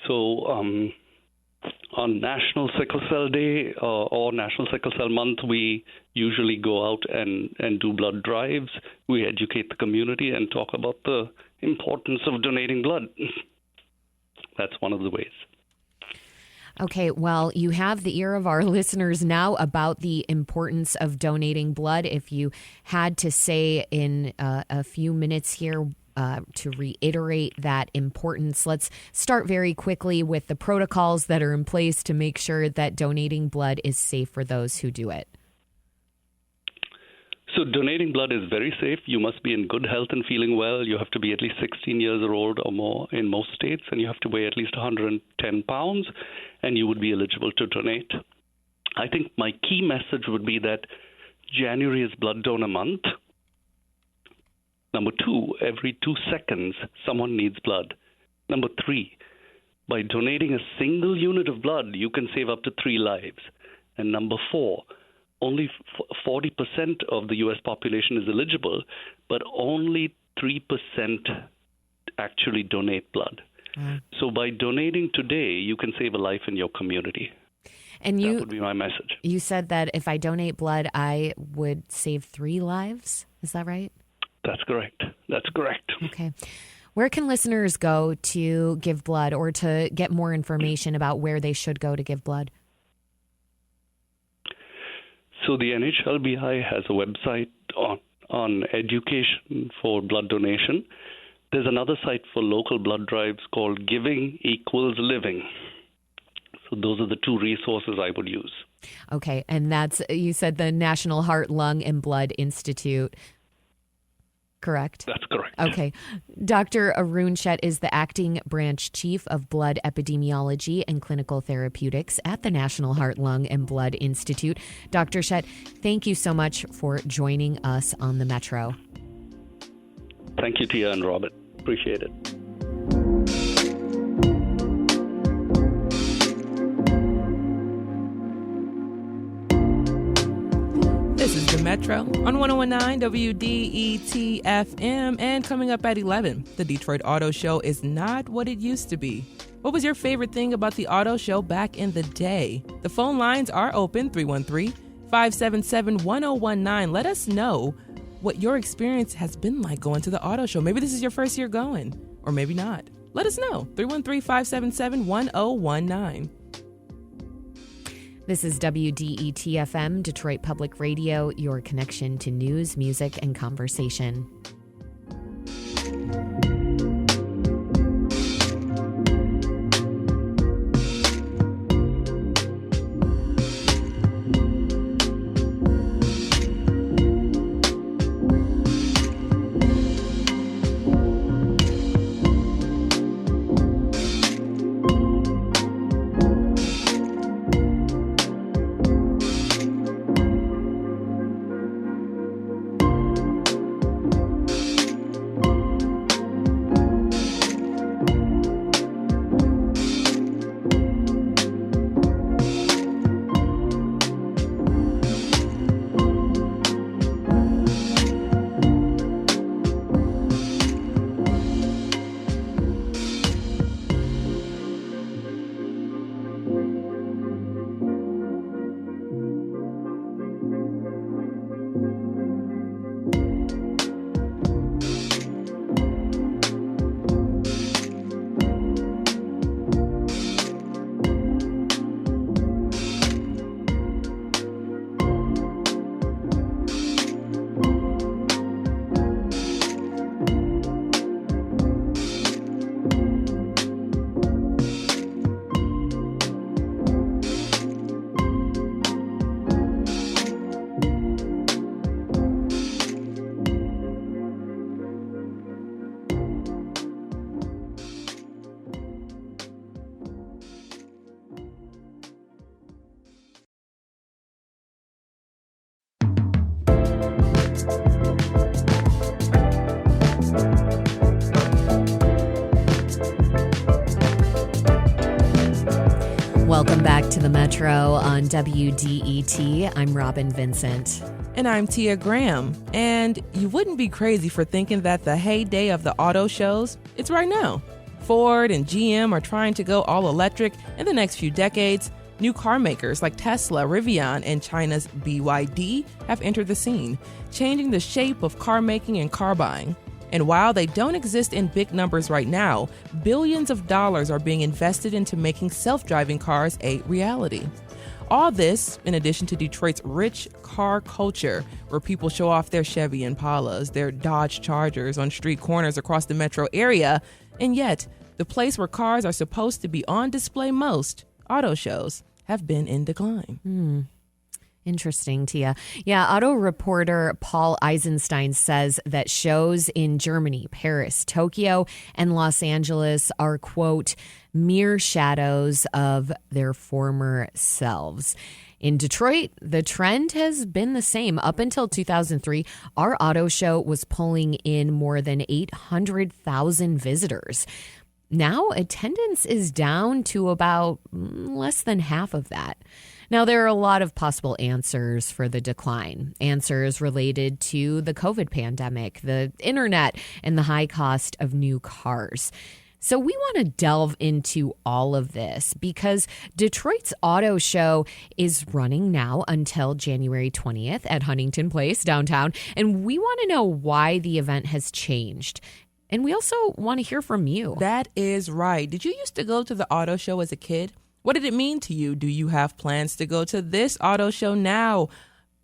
So on National Sickle Cell Day or National Sickle Cell Month, we usually go out and do blood drives. We educate the community and talk about the importance of donating blood. That's one of the ways. Okay, well, you have the ear of our listeners now about the importance of donating blood. If you had to say in a few minutes here, to reiterate that importance, let's start very quickly with the protocols that are in place to make sure that donating blood is safe for those who do it. So donating blood is very safe. You must be in good health and feeling well. You have to be at least 16 years old or more in most states, and you have to weigh at least 110 pounds, and you would be eligible to donate. I think my key message would be that January is Blood Donor Month. Number 2, every 2 seconds, someone needs blood. Number 3, by donating a single unit of blood, you can save up to 3 lives. And number 4, only 40% of the U.S. population is eligible, but only 3% actually donate blood. So by donating today, you can save a life in your community. And that would be my message. You said that if I donate blood, I would save 3 lives. Is that right? That's correct. That's correct. Okay. Where can listeners go to give blood or to get more information about where they should go to give blood? So the NHLBI has a website on education for blood donation. There's another site for local blood drives called Giving Equals Living. So those are the 2 resources I would use. Okay. And that's, you said the National Heart, Lung, and Blood Institute. correct? That's correct. Okay. Dr. Arun Sheth is the acting branch chief of blood epidemiology and clinical therapeutics at the National Heart, Lung, and Blood Institute. Dr. Sheth, thank you so much for joining us on the Metro. Thank you, Tia and Robert. Appreciate it. This is the Metro on 1019 WDET FM, and coming up at 11, the Detroit Auto Show is not what it used to be. What was your favorite thing about the auto show back in the day? The phone lines are open, 313-577-1019. Let us know what your experience has been like going to the auto show. Maybe this is your first year going, or maybe not. Let us know, 313-577-1019. This is WDET FM, Detroit Public Radio, your connection to news, music, and conversation. Welcome back to the Metro on WDET. I'm Robin Vincent. And I'm Tia Graham. And you wouldn't be crazy for thinking that the heyday of the auto shows, it's right now. Ford and GM are trying to go all electric in the next few decades. New car makers like Tesla, Rivian, and China's BYD have entered the scene, changing the shape of car making and car buying. And while they don't exist in big numbers right now, billions of dollars are being invested into making self-driving cars a reality. All this, in addition to Detroit's rich car culture, where people show off their Chevy Impalas, their Dodge Chargers on street corners across the metro area, and yet, the place where cars are supposed to be on display most, auto shows, have been in decline. Interesting, Tia. Yeah, auto reporter Paul Eisenstein says that shows in Germany, Paris, Tokyo, and Los Angeles are, quote, mere shadows of their former selves. In Detroit, the trend has been the same. Up until 2003, our auto show was pulling in more than 800,000 visitors. Now, attendance is down to about less than half of that. Now, there are a lot of possible answers for the decline. Answers related to the COVID pandemic, the internet, and the high cost of new cars. So we want to delve into all of this because Detroit's auto show is running now until January 20th at Huntington Place downtown. And we want to know why the event has changed. And we also want to hear from you. That is right. Did you used to go to the auto show as a kid? What did it mean to you? Do you have plans to go to this auto show now?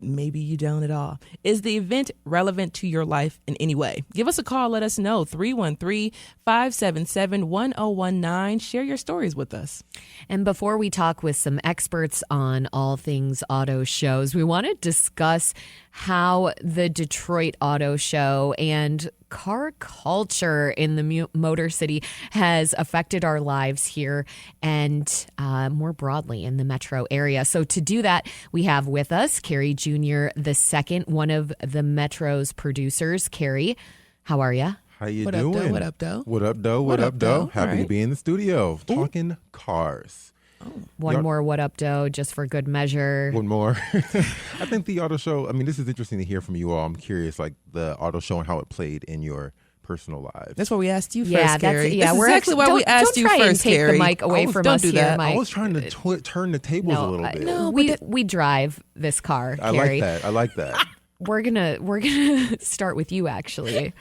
Maybe you don't at all. Is the event relevant to your life in any way? Give us a call. Let us know. 313-577-1019. Share your stories with us. And before we talk with some experts on all things auto shows, we want to discuss how the Detroit Auto Show and car culture in the Motor City has affected our lives here and more broadly in the metro area. So to do that, we have with us Carrie Jr. II, one of the Metro's producers. Carrie, how are you? How you What doing? up, doe? What up, doe? What up, doe? What up, doe? Happy All to right. be in the studio talking cars. One more what up, doe, just for good measure. One more. I think the auto show, I mean, this is interesting to hear from you all. I'm curious, like the auto show and how it played in your personal lives. That's why we asked you Yeah, first, Carrie. that's That's we're exactly why we asked you don't try first, and take Carrie. the mic away from don't us do here, that. Mike. I was trying to turn the tables a little bit. No, but we drive this car, I Carrie. like that. I like that. We're gonna start with you, actually.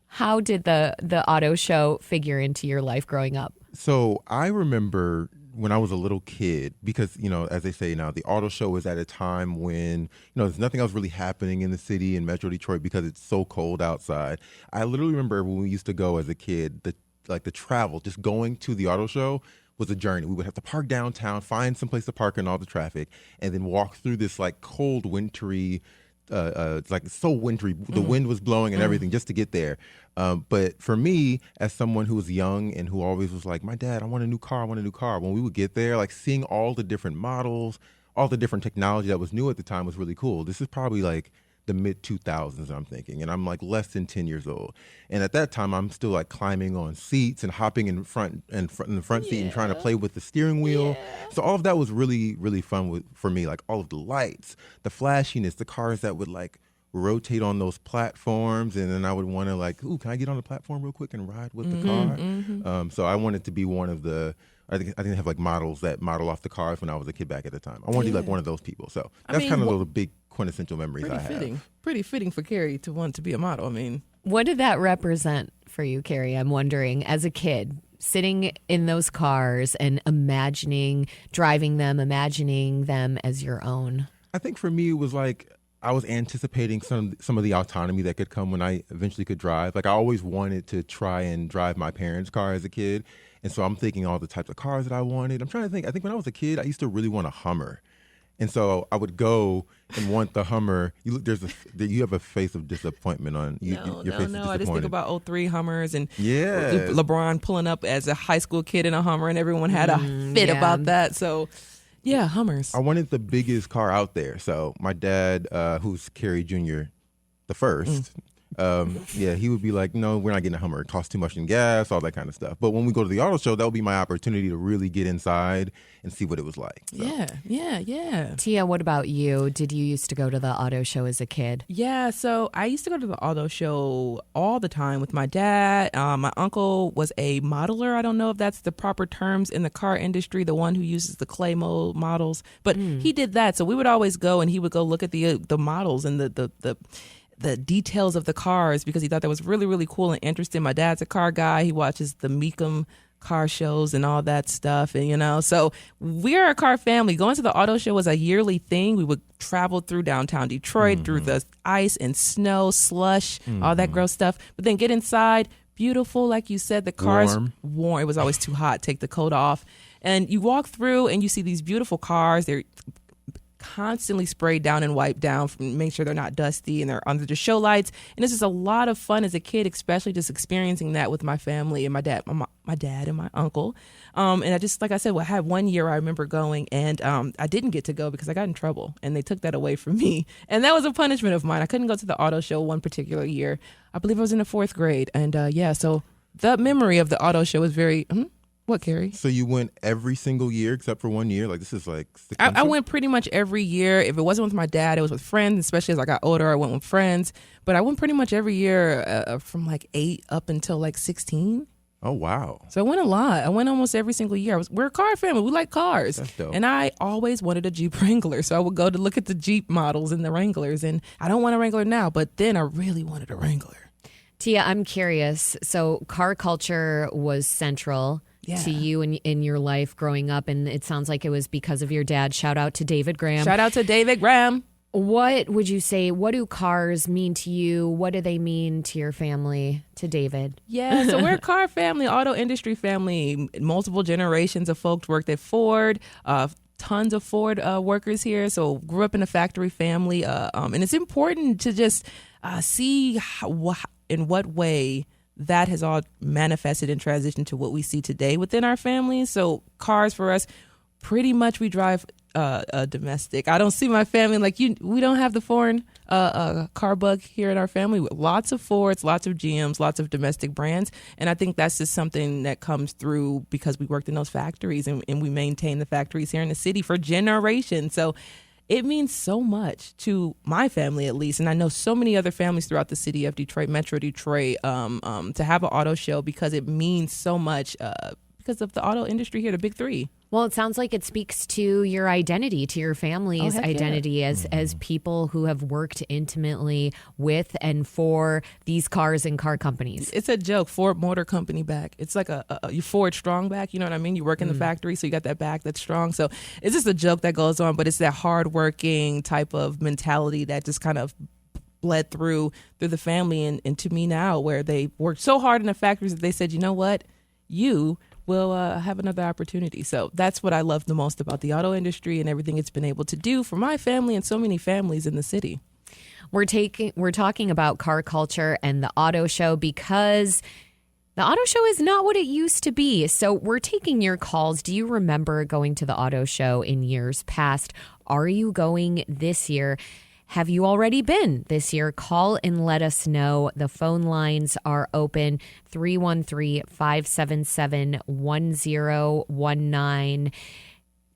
How did the auto show figure into your life growing up? So I remember when I was a little kid, because, you know, as they say now, the auto show was at a time when, you know, there's nothing else really happening in the city in Metro Detroit because it's so cold outside. I literally remember when we used to go as a kid, the travel, just going to the auto show was a journey. We would have to park downtown, find some place to park in all the traffic, and then walk through this like cold, wintry, it's like so wintry. The wind was blowing and everything just to get there. But for me, as someone who was young and who always was like, my dad, I want a new car. When we would get there, like seeing all the different models, all the different technology that was new at the time was really cool. This is probably like the mid 2000s, I'm thinking, and I'm like less than 10 years old. And at that time, I'm still like climbing on seats and hopping in the front seat and trying to play with the steering wheel. Yeah. So all of that was really, really fun for me. Like all of the lights, the flashiness, the cars that would like rotate on those platforms, and then I would want to like, ooh, can I get on the platform real quick and ride with the car? So I wanted to be one of the. I didn't have like models that model off the cars when I was a kid back at the time. I wanted to be like one of those people. So that's kind of those big quintessential memories I have. Pretty fitting for Carrie to want to be a model. I mean, what did that represent for you, Carrie? I'm wondering, as a kid, sitting in those cars and driving them, imagining them as your own. I think for me, it was like I was anticipating some of the autonomy that could come when I eventually could drive. Like I always wanted to try and drive my parents' car as a kid. And so I'm thinking all the types of cars that I wanted. I'm trying to think. I think when I was a kid, I used to really want a Hummer. And so I would go and want the Hummer. You have a face of disappointment on you. Your face is I just think about 03 Hummers and yeah. LeBron pulling up as a high school kid in a Hummer, and everyone had a fit about that. So, yeah, Hummers. I wanted the biggest car out there. So my dad, who's Carrie Jr. the first, he would be like, no, we're not getting a Hummer. It costs too much in gas, all that kind of stuff. But when we go to the auto show, that would be my opportunity to really get inside and see what it was like. So. Yeah. Tia, what about you? Did you used to go to the auto show as a kid? Yeah, so I used to go to the auto show all the time with my dad. My uncle was a modeler. I don't know if that's the proper terms in the car industry, the one who uses the clay mold models. But he did that. So we would always go, and he would go look at the models and the details of the cars because he thought that was really, really cool and interesting. My dad's a car guy. He watches the Meekum car shows and all that stuff. And, you know, so we're a car family. Going to the auto show was a yearly thing. We would travel through downtown Detroit, through the ice and snow, slush, all that gross stuff. But then get inside, beautiful, like you said, the cars warm. It was always too hot. Take the coat off. And you walk through and you see these beautiful cars. They're constantly sprayed down and wiped down to make sure they're not dusty, and they're under the show lights. And this is a lot of fun as a kid, especially just experiencing that with my family and my dad and my uncle. And I just, like I said, I had one year I remember going, and I didn't get to go because I got in trouble, and they took that away from me. And that was a punishment of mine. I couldn't go to the auto show one particular year. I believe I was in the 4th grade. And so the memory of the auto show was very... What, Carrie? So you went every single year except for 1 year? Like this is like... I went pretty much every year. If it wasn't with my dad, it was with friends, especially as I got older, I went with friends. But I went pretty much every year from like 8 up until like 16. Oh, wow. So I went a lot. I went almost every single year. We're a car family. We like cars. That's dope. And I always wanted a Jeep Wrangler. So I would go to look at the Jeep models and the Wranglers. And I don't want a Wrangler now, but then I really wanted a Wrangler. Tia, I'm curious. So car culture was central to you in your life growing up, and it sounds like it was because of your dad. Shout out to David Graham. Shout out to David Graham. What would you say, what do cars mean to you? What do they mean to your family, to David? Yeah, so we're a car family, auto industry family. Multiple generations of folks worked at Ford. tons of Ford workers here, so grew up in a factory family, and it's important to just see in what way that has all manifested and transitioned to what we see today within our families. So cars for us, pretty much we drive domestic. I don't see my family like you. We don't have the foreign car bug here in our family. Lots of Fords, lots of GMs, lots of domestic brands. And I think that's just something that comes through because we worked in those factories and we maintain the factories here in the city for generations. So it means so much to my family, at least, and I know so many other families throughout the city of Detroit, Metro Detroit, to have an auto show because it means so much because of the auto industry here, the big three. Well, it sounds like it speaks to your identity, to your family's identity as people who have worked intimately with and for these cars and car companies. It's a joke, Ford Motor Company back. It's like a Ford strong back, you know what I mean? You work in the factory, so you got that back that's strong. So it's just a joke that goes on, but it's that hardworking type of mentality that just kind of bled through the family and to me now, where they worked so hard in the factories that they said, you know what, you will have another opportunity. So that's what I love the most about the auto industry and everything it's been able to do for my family and so many families in the city. We're talking about car culture and the auto show because the auto show is not what it used to be. So we're taking your calls. Do you remember going to the auto show in years past? Are you going this year? Have you already been this year? Call and let us know. The phone lines are open, 313-577-1019.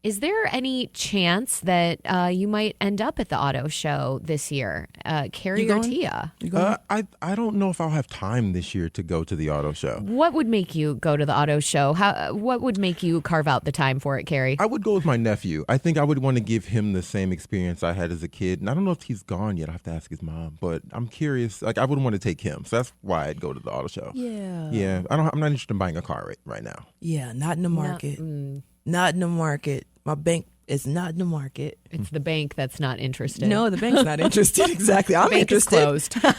Is there any chance that you might end up at the auto show this year? Carrie or Tia? I don't know if I'll have time this year to go to the auto show. What would make you go to the auto show? What would make you carve out the time for it, Carrie? I would go with my nephew. I think I would want to give him the same experience I had as a kid. And I don't know if he's gone yet. I have to ask his mom. But I'm curious. Like, I wouldn't want to take him. So that's why I'd go to the auto show. Yeah. I'm not interested in buying a car right now. Yeah, not in the market. Not in the market. My bank is not in the market. It's the bank that's not interested. No, the bank's not interested. Exactly. I'm interested. Is closed.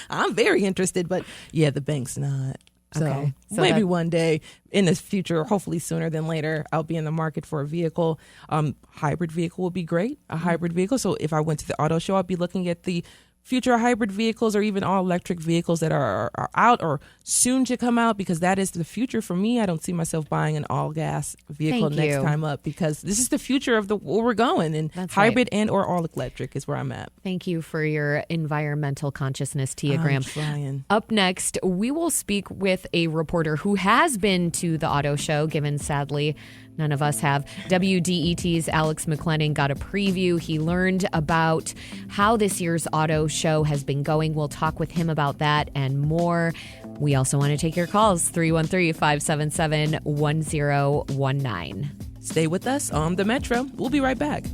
I'm very interested, but yeah, the bank's not. So So maybe one day in the future, hopefully sooner than later, I'll be in the market for a vehicle. Hybrid vehicle would be great. A hybrid vehicle. So if I went to the auto show, I'd be looking at the future hybrid vehicles or even all electric vehicles that are out or soon to come out, because that is the future for me. I don't see myself buying an all gas vehicle next time up, because this is the future of where we're going, and that's hybrid and or all electric is where I'm at. Thank you for your environmental consciousness, Tia Graham. I'm trying. Up next, we will speak with a reporter who has been to the auto show, given sadly none of us have. WDET's Alex McLenon got a preview. He learned about how this year's auto show has been going. We'll talk with him about that and more. We also want to take your calls, 313-577-1019. Stay with us on the Metro. We'll be right back.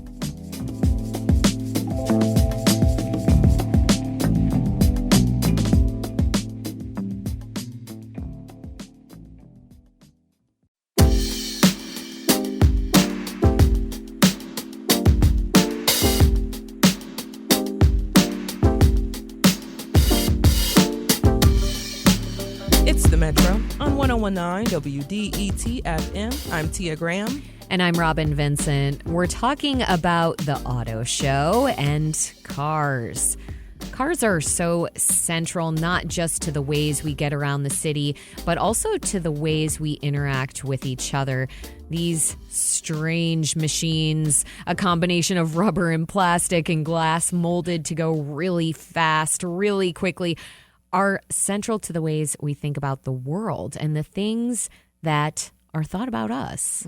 Metro on 101.9 WDET FM. I'm Tia Graham. And I'm Robin Vincent. We're talking about the auto show and cars. Cars are so central, not just to the ways we get around the city, but also to the ways we interact with each other. These strange machines, a combination of rubber and plastic and glass molded to go really fast, really quickly, are central to the ways we think about the world and the things that are thought about us.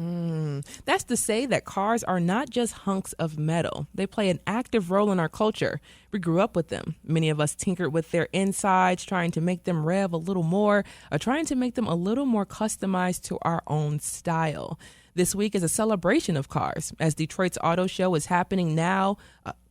That's to say that cars are not just hunks of metal. They play an active role in our culture. We grew up with them. Many of us tinkered with their insides, trying to make them rev a little more, or trying to make them a little more customized to our own style. This week is a celebration of cars, as Detroit's auto show is happening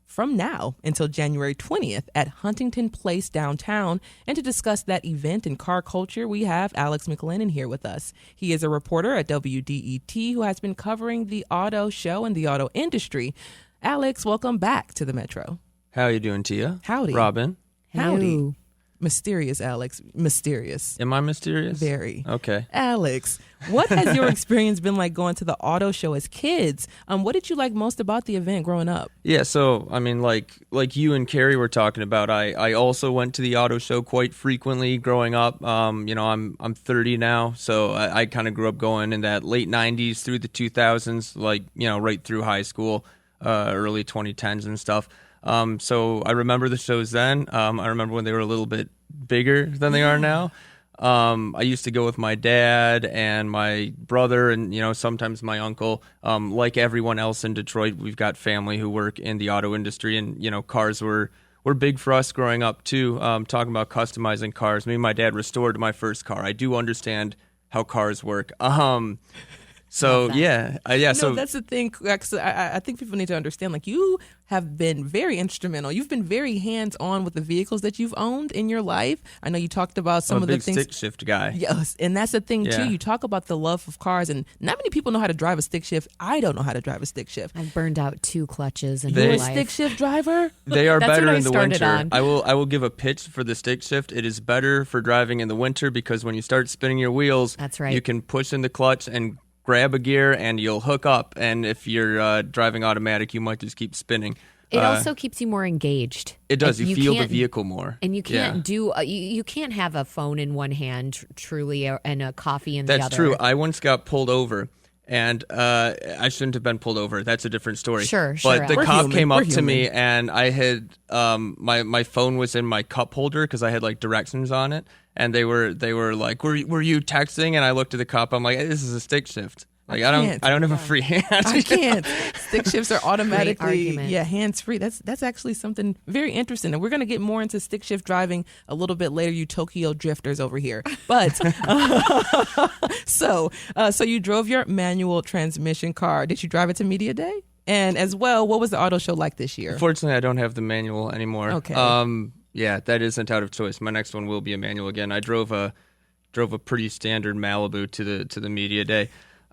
from now until January 20th at Huntington Place downtown. And to discuss that event and car culture, we have Alex McLenon here with us. He is a reporter at WDET who has been covering the auto show and the auto industry. Alex, welcome back to the Metro. How are you doing, Tia? Howdy. Robin. Howdy. mysterious, Alex. Mysterious. Am I mysterious? Very. Okay. Alex, what has your experience been like going to the auto show as kids? What did you like most about the event growing up? Yeah, so I mean, like you and Carrie were talking about, I also went to the auto show quite frequently growing up. I'm 30 now, so I kind of grew up going in that late 90s through the 2000s, right through high school, early 2010s and stuff. So I remember the shows then. I remember when they were a little bit bigger than they are now. I used to go with my dad and my brother and, sometimes my uncle. Like everyone else in Detroit, we've got family who work in the auto industry, and, cars were big for us growing up too. Talking about customizing cars. Me and my dad restored my first car. I do understand how cars work. So so that's the thing. I think people need to understand. Like, you have been very instrumental. You've been very hands-on with the vehicles that you've owned in your life. I know you talked about some of the things. I'm a big stick shift guy. Yes, and that's the thing too. You talk about the love of cars, and not many people know how to drive a stick shift. I don't know how to drive a stick shift. I've burned out 2 clutches in You're my a life. stick shift driver. They are That's better what I in the started winter. on. I will give a pitch for the stick shift. It is better for driving in the winter because when you start spinning your wheels, That's right. you can push in the clutch and grab a gear and you'll hook up. And if you're driving automatic, you might just keep spinning. It also keeps you more engaged. It does. Like, you feel the vehicle more. And you can't you can't have a phone in one hand, truly, and a coffee in the other. That's true. I once got pulled over. And I shouldn't have been pulled over. That's a different story. Sure. But the cop human. came We're up to me, and I had my phone was in my cup holder because I had like directions on it, and they were like, "Were you texting?" And I looked at the cop. I'm like, "This is a stick shift. Like I don't have a free hand. I can't. Stick shifts are automatically argument. hands free. That's actually something very interesting, and we're gonna get more into stick shift driving a little bit later. You Tokyo drifters over here, but so you drove your manual transmission car. Did you drive it to Media Day? And as well, what was the auto show like this year? Fortunately, I don't have the manual anymore. Okay. Yeah, that isn't out of choice. My next one will be a manual again. I drove a pretty standard Malibu to the Media Day.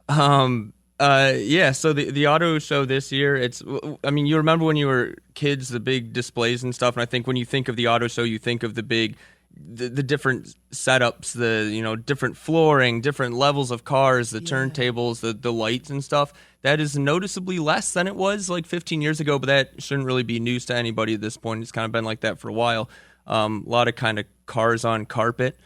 So the auto show this year, you remember when you were kids, the big displays and stuff, and I think when you think of the auto show, you think of the different setups, the different flooring, different levels of cars, the turntables, the lights and stuff. That is noticeably less than it was like 15 years ago, but that shouldn't really be news to anybody at this point. It's kind of been like that for a while. A lot of kind of cars on carpet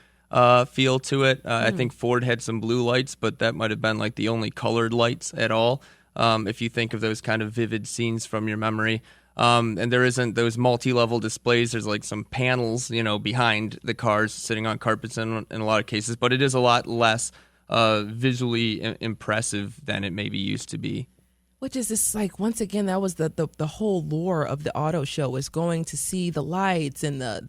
feel to it. I think Ford had some blue lights, but that might have been like the only colored lights at all. If you think of those kind of vivid scenes from your memory. And there isn't those multi-level displays. There's like some panels, behind the cars sitting on carpets in a lot of cases, but it is a lot less visually impressive than it maybe used to be. Which is just like, once again, that was the whole lure of the auto show, is going to see the lights and the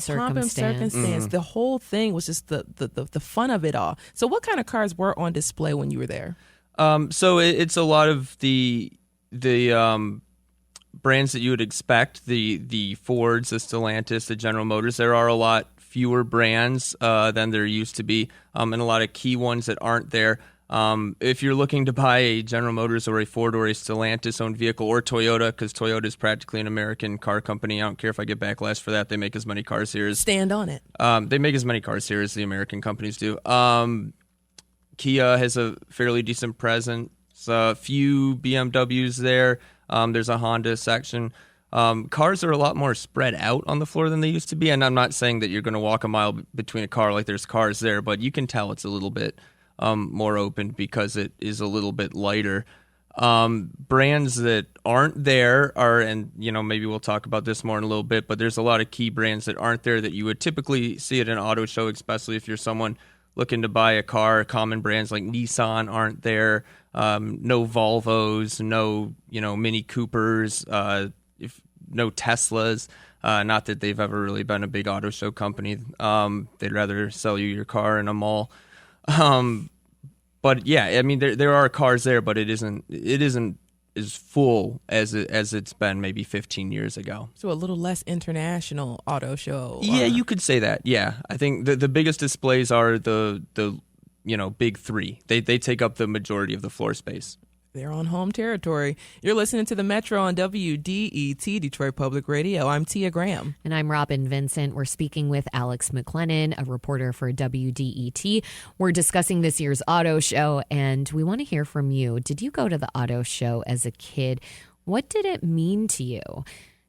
pomp and circumstance. The whole thing was just the fun of it all. So what kind of cars were on display when you were there? So it's a lot of the brands that you would expect, the Fords, the Stellantis, the General Motors. There are a lot fewer brands than there used to be, and a lot of key ones that aren't there. If you're looking to buy a General Motors or a Ford or a Stellantis-owned vehicle, or Toyota, because Toyota is practically an American car company. I don't care if I get backlash for that. They make as many cars here as... Stand on it. They make as many cars here as the American companies do. Kia has a fairly decent presence. A few BMWs there. There's a Honda section. Cars are a lot more spread out on the floor than they used to be. And I'm not saying that you're going to walk a mile between a car like there's cars there, but you can tell it's a little bit more open because it is a little bit lighter. Brands that aren't there are, and maybe we'll talk about this more in a little bit, but there's a lot of key brands that aren't there that you would typically see at an auto show, especially if you're someone looking to buy a car. Common brands like Nissan aren't there. No Volvos, no Mini Coopers, no Teslas. Not that they've ever really been a big auto show company. They'd rather sell you your car in a mall. But yeah, I mean there are cars there, but it isn't as full as it's been maybe 15 years ago. So a little less international auto show. Yeah, you could say that. Yeah, I think the biggest displays are the big three. They take up the majority of the floor space. They're on home territory. You're listening to the Metro on WDET, Detroit Public Radio. I'm Tia Graham. And I'm Robin Vincent. We're speaking with Alex McLennan, a reporter for WDET. We're discussing this year's auto show, and we want to hear from you. Did you go to the auto show as a kid? What did it mean to you?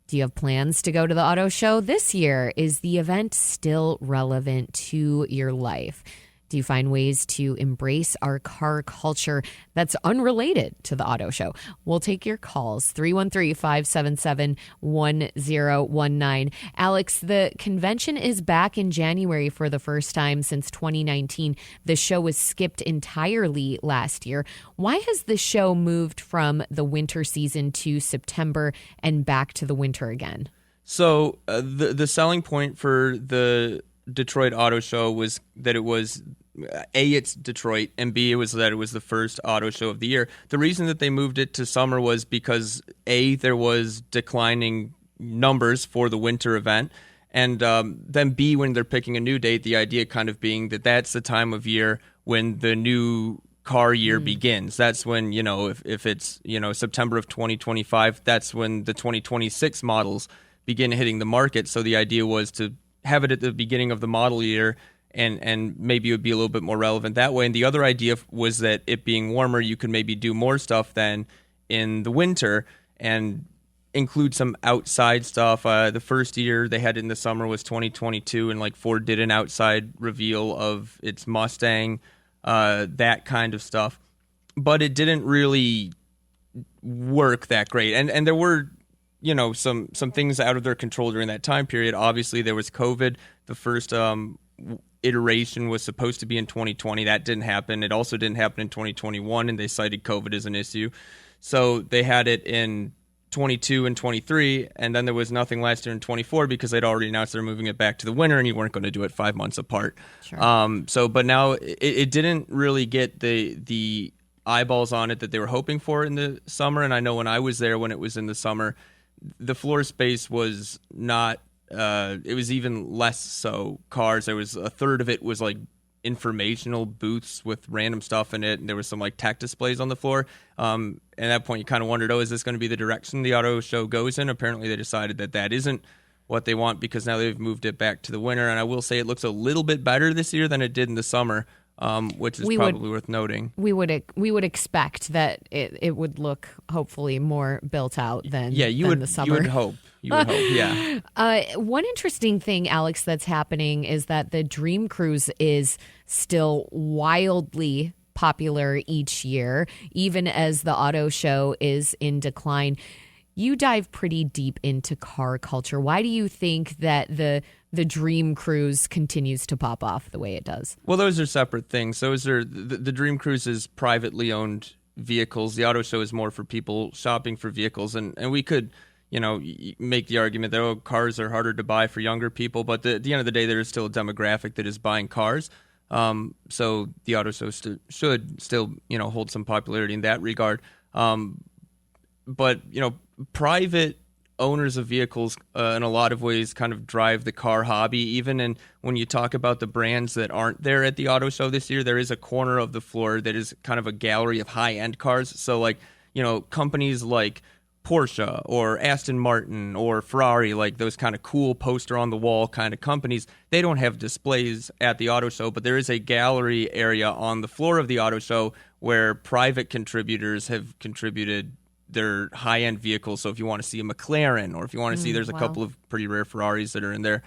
Do you have plans to go to the auto show this year? Is the event still relevant to your life? Do you find ways to embrace our car culture that's unrelated to the auto show? We'll take your calls, 313-577-1019. Alex, the convention is back in January for the first time since 2019. The show was skipped entirely last year. Why has the show moved from the winter season to September and back to the winter again? So the selling point for the Detroit Auto Show was that it was A, it's Detroit, and B, it was that it was the first auto show of the year. The reason that they moved it to summer was because A, there was declining numbers for the winter event, and then B, when they're picking a new date, the idea kind of being that that's the time of year when the new car year begins. That's when, if it's, September of 2025, that's when the 2026 models begin hitting the market. So the idea was to have it at the beginning of the model year, and maybe it would be a little bit more relevant that way. And the other idea was that it being warmer, you could maybe do more stuff than in the winter and include some outside stuff. The first year they had it in the summer was 2022, and Ford did an outside reveal of its Mustang, that kind of stuff. But it didn't really work that great. And there were some things out of their control during that time period. Obviously, there was COVID. The first iteration was supposed to be in 2020. That didn't happen. It also didn't happen in 2021, and they cited COVID as an issue. So they had it in 22 and 23, and then there was nothing last year in 24 because they'd already announced they're moving it back to the winter, and you weren't going to do it 5 months apart. Sure. But now it didn't really get the eyeballs on it that they were hoping for in the summer. And I know when I was there, when it was in the summer, the floor space was not, it was even less so cars. There was a third of it was informational booths with random stuff in it, and there was some tech displays on the floor. And at that point, you kind of wondered, is this going to be the direction the auto show goes in? Apparently, they decided that isn't what they want because now they've moved it back to the winter. And I will say it looks a little bit better this year than it did in the summer, which is probably worth noting. We would expect that it would look hopefully more built out than the summer. You would hope. You would hope, yeah. One interesting thing, Alex, that's happening is that the Dream Cruise is still wildly popular each year, even as the auto show is in decline. You dive pretty deep into car culture. Why do you think that the Dream Cruise continues to pop off the way it does? Well, those are separate things. Those are the Dream Cruise is privately owned vehicles. The auto show is more for people shopping for vehicles, and we could make the argument that cars are harder to buy for younger people, but at the end of the day, there is still a demographic that is buying cars. So the auto show should still hold some popularity in that regard. But private owners of vehicles in a lot of ways kind of drive the car hobby. Even when you talk about the brands that aren't there at the auto show this year, there is a corner of the floor that is kind of a gallery of high-end cars. So companies like Porsche or Aston Martin or Ferrari, those kind of cool poster on the wall kind of companies, they don't have displays at the auto show, but there is a gallery area on the floor of the auto show where private contributors have contributed their high-end vehicles. So if you want to see a McLaren, or if you want to see, there's a couple of pretty rare Ferraris that are in there.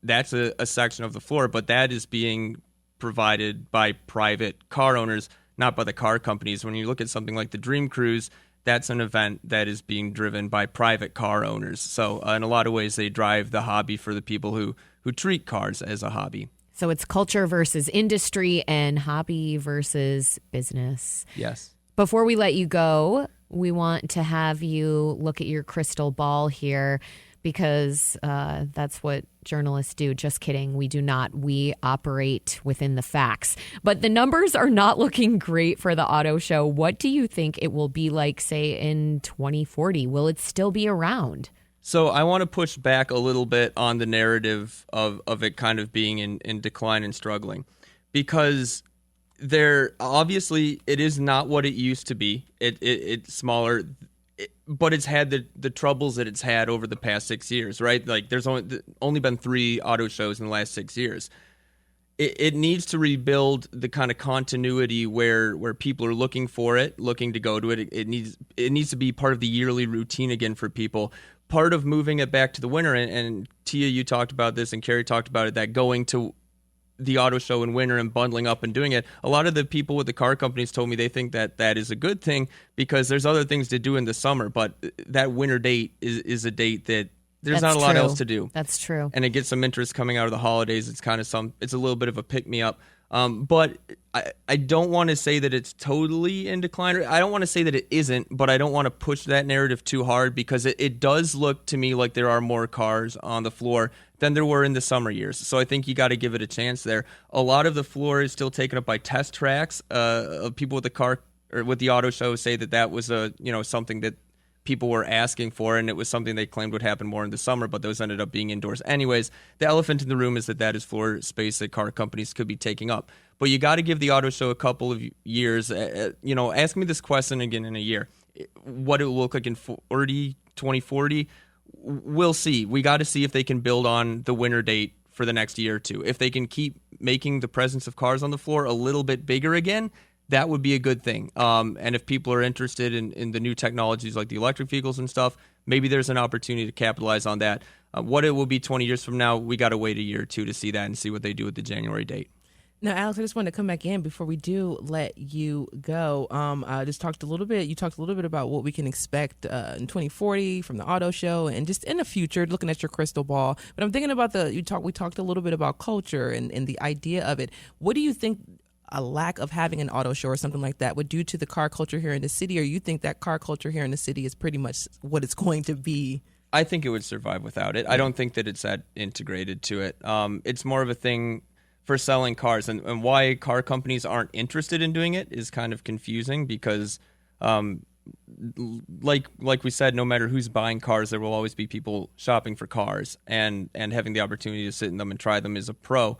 That's a section of the floor, but that is being provided by private car owners, not by the car companies. When you look at something like the Dream Cruise, that's an event that is being driven by private car owners. So in a lot of ways, they drive the hobby for the people who treat cars as a hobby. So it's culture versus industry and hobby versus business. Yes. Before we let you go, we want to have you look at your crystal ball here, because that's what journalists do. Just kidding. We do not. We operate within the facts. But the numbers are not looking great for the auto show. What do you think it will be like, say, in 2040? Will it still be around? So I want to push back a little bit on the narrative of it kind of being in decline and struggling, because there obviously it is not what it used to be. It's smaller, but it's had the troubles that it's had over the past 6 years, right? Like there's only been 3 auto shows in the last 6 years. It needs to rebuild the kind of continuity where people are looking for it, looking to go to it. It needs to be part of the yearly routine again for people. Part of moving it back to the winter, and Tia, you talked about this, and Carrie talked about it, that going to the auto show in winter and bundling up and doing it. A lot of the people with the car companies told me they think that is a good thing because there's other things to do in the summer, but that winter date is a date that there's not a lot else to do. That's true. And it gets some interest coming out of the holidays. It's kind of it's a little bit of a pick-me-up. But I don't want to say that it's totally in decline. I don't want to say that it isn't, but I don't want to push that narrative too hard because it does look to me like there are more cars on the floor than there were in the summer years. So I think you got to give it a chance there. A lot of the floor is still taken up by test tracks. Of people with the car or with the auto show say that was something that people were asking for, and it was something they claimed would happen more in the summer, but those ended up being indoors anyways. The elephant in the room is that is floor space that car companies could be taking up. But you got to give the auto show a couple of years. Ask me this question again in a year. What it will look like in 2040, we'll see. We got to see if they can build on the winter date for the next year or two. If they can keep making the presence of cars on the floor a little bit bigger again, that would be a good thing. And if people are interested in the new technologies like the electric vehicles and stuff, maybe there's an opportunity to capitalize on that. What it will be 20 years from now, we got to wait a year or two to see that and see what they do with the January date. Now, Alex, I just wanted to come back in before we do let you go. You talked a little bit about what we can expect in 2040 from the auto show and just in the future, looking at your crystal ball. But I'm thinking about we talked a little bit about culture and the idea of it. What do you think a lack of having an auto show or something like that would do to the car culture here in the city, or you think that car culture here in the city is pretty much what it's going to be? I think it would survive without it. I don't think that it's that integrated to it. It's more of a thing for selling cars, and why car companies aren't interested in doing it is kind of confusing because like we said, no matter who's buying cars, there will always be people shopping for cars, and having the opportunity to sit in them and try them is a pro.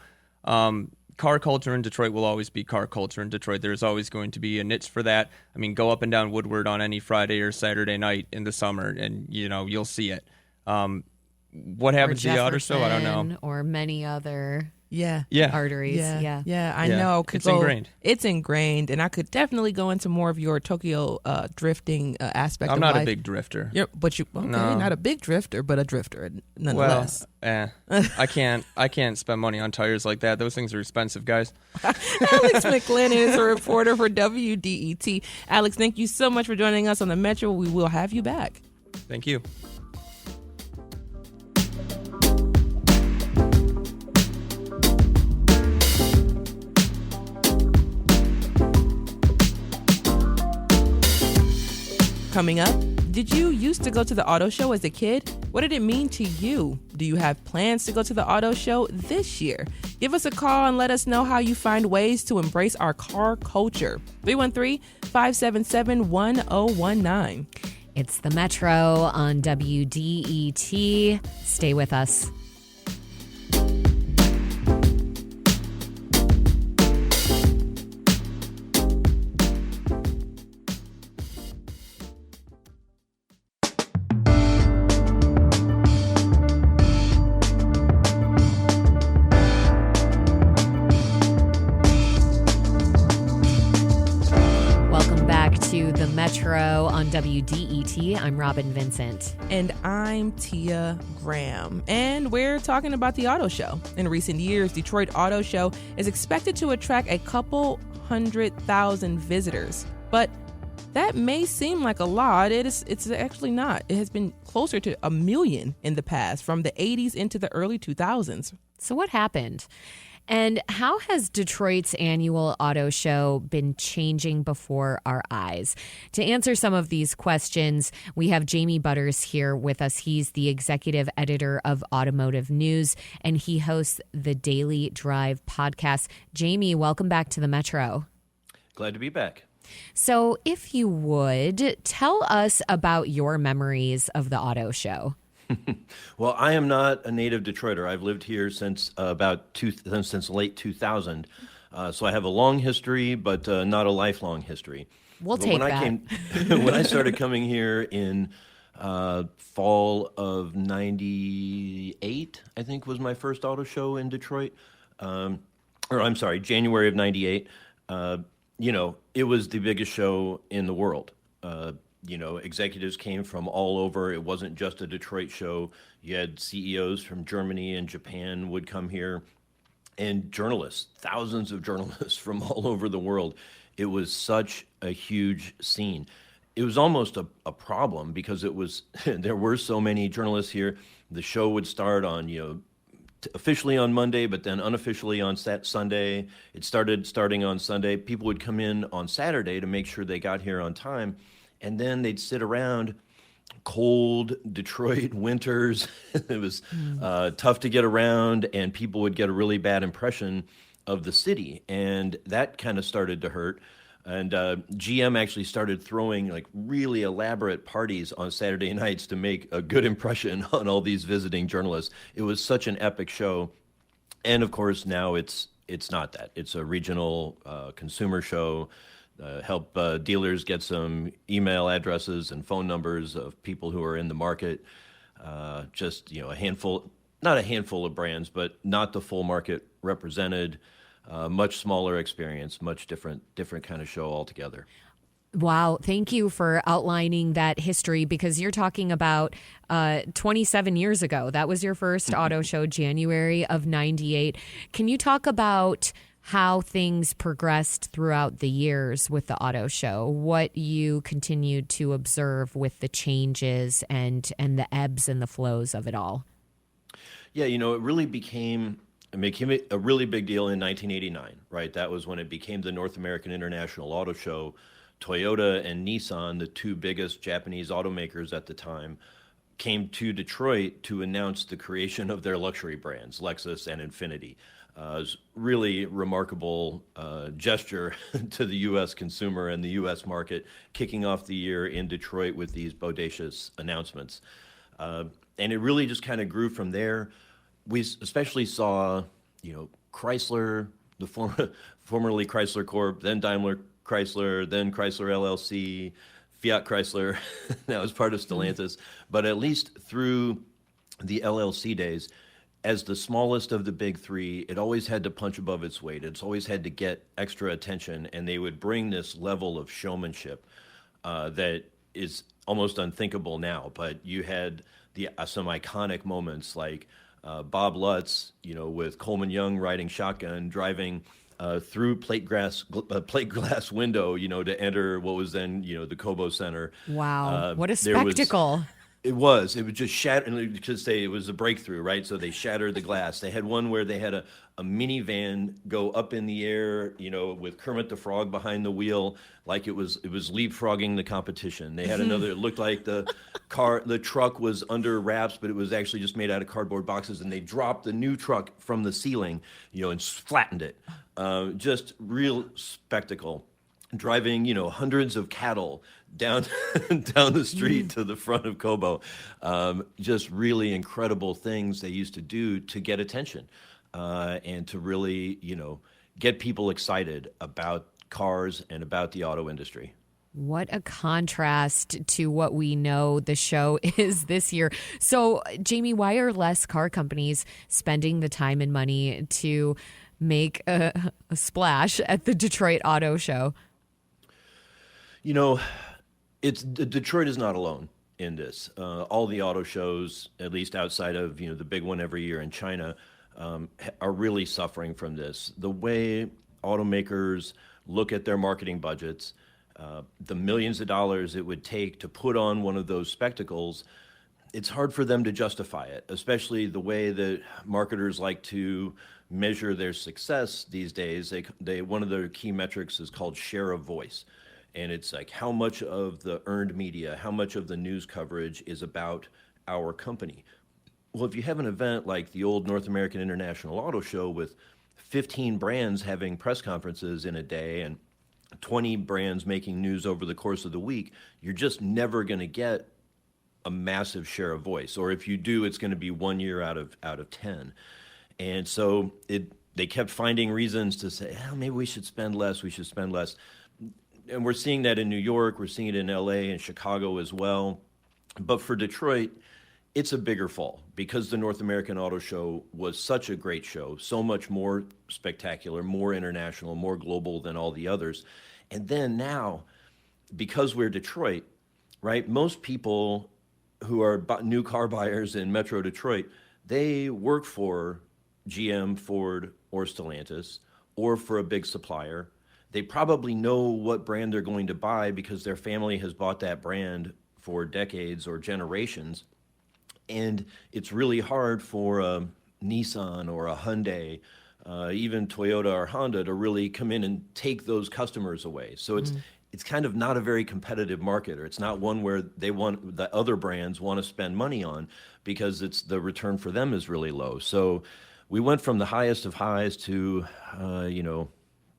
Car culture in Detroit will always be car culture in Detroit. There's always going to be a niche for that. I mean, go up and down Woodward on any Friday or Saturday night in the summer, and you'll see it. What happens to the auto show? I don't know. Or many other Yeah. arteries. Yeah. I know. It's ingrained. It's ingrained, and I could definitely go into more of your Tokyo drifting aspect. I'm of not life. a big drifter. But you okay? No. Not a big drifter, but a drifter nonetheless. Well, I can't spend money on tires like that. Those things are expensive, guys. Alex McLenon is a reporter for WDET. Alex, thank you so much for joining us on the Metro. We will have you back. Thank you. Coming up, did you used to go to the auto show as a kid? What did it mean to you? Do you have plans to go to the auto show this year? Give us a call and let us know how you find ways to embrace our car culture. 313-577-1019. It's the Metro on WDET. Stay with us. The Metro on WDET. I'm Robin Vincent. And I'm Tia Graham. And we're talking about the auto show. In recent years, Detroit Auto Show is expected to attract a couple 100,000 visitors. But that may seem like a lot. It's actually not. It has been closer to 1 million in the past, from the 80s into the early 2000s. So what happened? And how has Detroit's annual auto show been changing before our eyes? To answer some of these questions, we have Jamie Butters here with us. He's the executive editor of Automotive News, and he hosts the Daily Drive podcast. Jamie, welcome back to the Metro. Glad to be back. So if you would, tell us about your memories of the auto show. Well, I am not a native Detroiter. I've lived here since since late 2000. So I have a long history, but not a lifelong history. We'll But take when that. when I started coming here in fall of '98, I think was my first auto show in Detroit. Or I'm sorry, January of '98. It was the biggest show in the world. Executives came from all over. It wasn't just a Detroit show. You had CEOs from Germany and Japan would come here, and journalists, thousands of journalists from all over the world. It was such a huge scene. It was almost a problem because it was there were so many journalists here. The show would start on officially on Monday, but then unofficially on Sunday. It starting on Sunday. People would come in on Saturday to make sure they got here on time, and then they'd sit around. Cold Detroit winters. It was tough to get around, and people would get a really bad impression of the city, and that kind of started to hurt. And GM actually started throwing like really elaborate parties on Saturday nights to make a good impression on all these visiting journalists. It was such an epic show, and of course now it's not that. It's a regional consumer show. Help dealers get some email addresses and phone numbers of people who are in the market. Just a handful, not a handful of brands, but not the full market represented. Much smaller experience, much different kind of show altogether. Wow. Thank you for outlining that history, because you're talking about 27 years ago. That was your first auto show, January of '98. Can you talk about how things progressed throughout the years with the auto show, what you continued to observe with the changes and the ebbs and the flows of it all? Yeah, it really became a really big deal in 1989, right? That was when it became the North American International Auto Show. Toyota and Nissan, the two biggest Japanese automakers at the time, came to Detroit to announce the creation of their luxury brands, Lexus and Infiniti. It was really remarkable gesture to the U.S. consumer and the U.S. market, kicking off the year in Detroit with these bodacious announcements. And it really just kind of grew from there. We especially saw, Chrysler, the formerly Chrysler Corp, then Daimler Chrysler, then Chrysler LLC, Fiat Chrysler, that was part of Stellantis. But at least through the LLC days, as the smallest of the big three, it always had to punch above its weight. It's always had to get extra attention, and they would bring this level of showmanship that is almost unthinkable now. But you had some iconic moments like Bob Lutz, with Coleman Young riding shotgun, driving through plate glass window, to enter what was then, the Cobo Center. Wow, what a spectacle. It was just shattered, and you could say it was a breakthrough, right? So they shattered the glass. They had one where they had a minivan go up in the air, with Kermit the Frog behind the wheel, like it was leapfrogging the competition. They had another, it looked like the truck was under wraps, but it was actually just made out of cardboard boxes, and they dropped the new truck from the ceiling, and flattened it. Just real spectacle. Driving, hundreds of cattle down the street to the front of Cobo. Just really incredible things they used to do to get attention and to really, get people excited about cars and about the auto industry. What a contrast to what we know the show is this year. So, Jamie, why are less car companies spending the time and money to make a splash at the Detroit Auto Show? Detroit is not alone in this. All the auto shows, at least outside of the big one every year in China, are really suffering from this. The way automakers look at their marketing budgets, the millions of dollars it would take to put on one of those spectacles, it's hard for them to justify it, especially the way that marketers like to measure their success these days. They one of their key metrics is called share of voice. And it's like how much of the earned media, how much of the news coverage is about our company. Well, if you have an event like the old North American International Auto Show with 15 brands having press conferences in a day and 20 brands making news over the course of the week, you're just never going to get a massive share of voice. Or if you do, it's going to be 1 year out of 10. And so they kept finding reasons to say, maybe we should spend less, And we're seeing that in New York, we're seeing it in LA and Chicago as well. But for Detroit, it's a bigger fall because the North American Auto Show was such a great show, so much more spectacular, more international, more global than all the others. And then now, because we're Detroit, right, most people who are new car buyers in Metro Detroit, they work for GM, Ford, or Stellantis, or for a big supplier. They probably know what brand they're going to buy because their family has bought that brand for decades or generations. And it's really hard for a Nissan or a Hyundai, even Toyota or Honda, to really come in and take those customers away. So it's kind of not a very competitive market, or it's not one where the other brands want to spend money on because the return for them is really low. So we went from the highest of highs to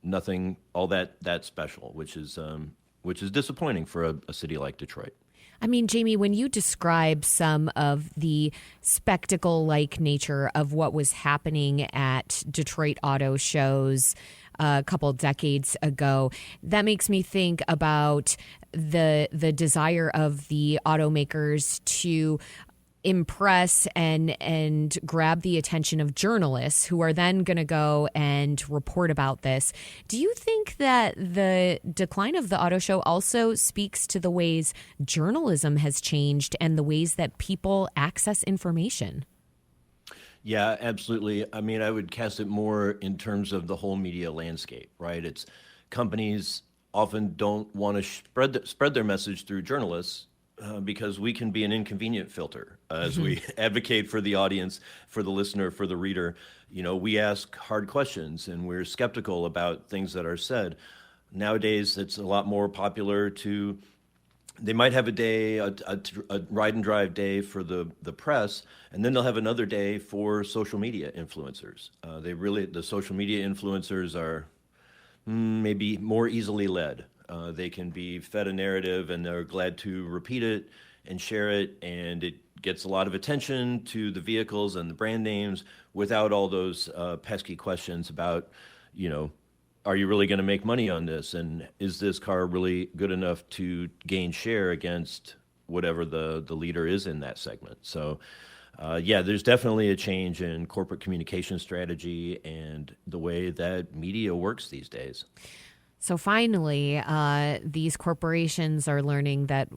nothing all that special, which is disappointing for a city like Detroit. I mean, Jamie, when you describe some of the spectacle-like nature of what was happening at Detroit auto shows a couple decades ago, that makes me think about the desire of the automakers to impress and grab the attention of journalists who are then going to go and report about this. Do you think that the decline of the auto show also speaks to the ways journalism has changed and the ways that people access information? Yeah, absolutely. I mean, I would cast it more in terms of the whole media landscape, right? It's companies often don't want to spread their message through journalists because we can be an inconvenient filter as we advocate for the audience, for the listener, for the reader. We ask hard questions and we're skeptical about things that are said. Nowadays, it's a lot more popular they might have a day, a ride and drive day for the press, and then they'll have another day for social media influencers. The social media influencers are maybe more easily led. They can be fed a narrative and they're glad to repeat it and share it, and it gets a lot of attention to the vehicles and the brand names without all those pesky questions about, are you really going to make money on this? And is this car really good enough to gain share against whatever the leader is in that segment? So, there's definitely a change in corporate communication strategy and the way that media works these days. So finally, these corporations are learning that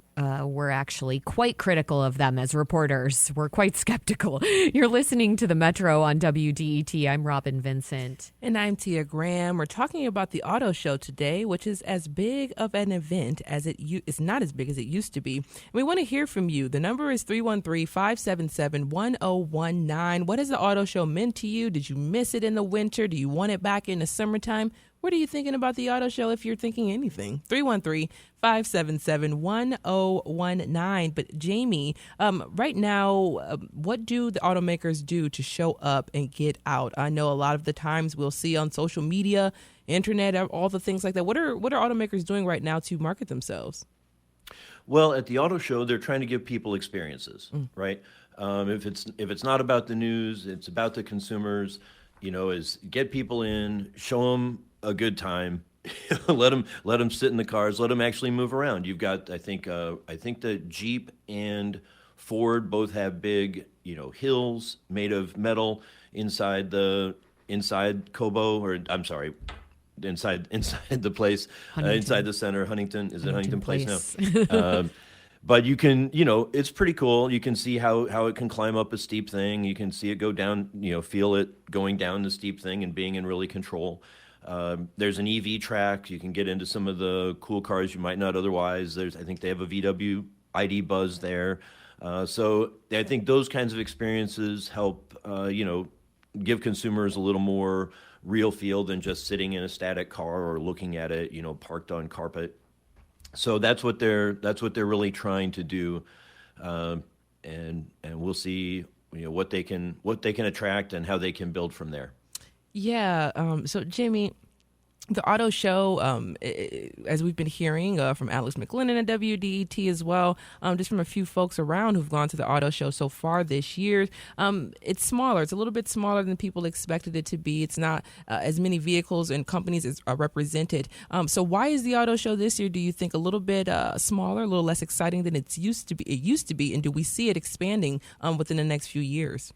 we're actually quite critical of them as reporters. We're quite skeptical. You're listening to the Metro on WDET. I'm Robin Vincent. And I'm Tia Graham. We're talking about the auto show today, which is as big of an event as it's not as big as it used to be. And we want to hear from you. The number is 313-577-1019. What has the auto show meant to you? Did you miss it in the winter? Do you want it back in the summertime? What are you thinking about the auto show if you're thinking anything? 313-577-1019. But Jamie, right now, what do the automakers do to show up and get out? I know a lot of the times we'll see on social media, internet, all the things like that. What are automakers doing right now to market themselves? Well, at the auto show, they're trying to give people experiences, right? If it's not about the news, it's about the consumers. Is get people in, show them a good time, let them sit in the cars, let them actually move around. You've got, I think the Jeep and Ford both have big, hills made of metal inside Kobo, or I'm sorry, inside the place, inside the center, Huntington. Is it Huntington Place now? But you can, it's pretty cool. You can see how it can climb up a steep thing. You can see it go down, feel it going down the steep thing and being in really control. There's an EV track. You can get into some of the cool cars you might not otherwise. I think they have a VW ID Buzz there. So I think those kinds of experiences help, give consumers a little more real feel than just sitting in a static car or looking at it, parked on carpet. So that's what they're really trying to do, and we'll see what they can attract and how they can build from there. Yeah. So Jamie, the auto show, as we've been hearing from Alex McLenon at WDET as well, just from a few folks around who've gone to the auto show so far this year, it's smaller. It's a little bit smaller than people expected it to be. It's not as many vehicles and companies as are represented. So why is the auto show this year, do you think, a little bit smaller, a little less exciting than it used to be, and do we see it expanding within the next few years?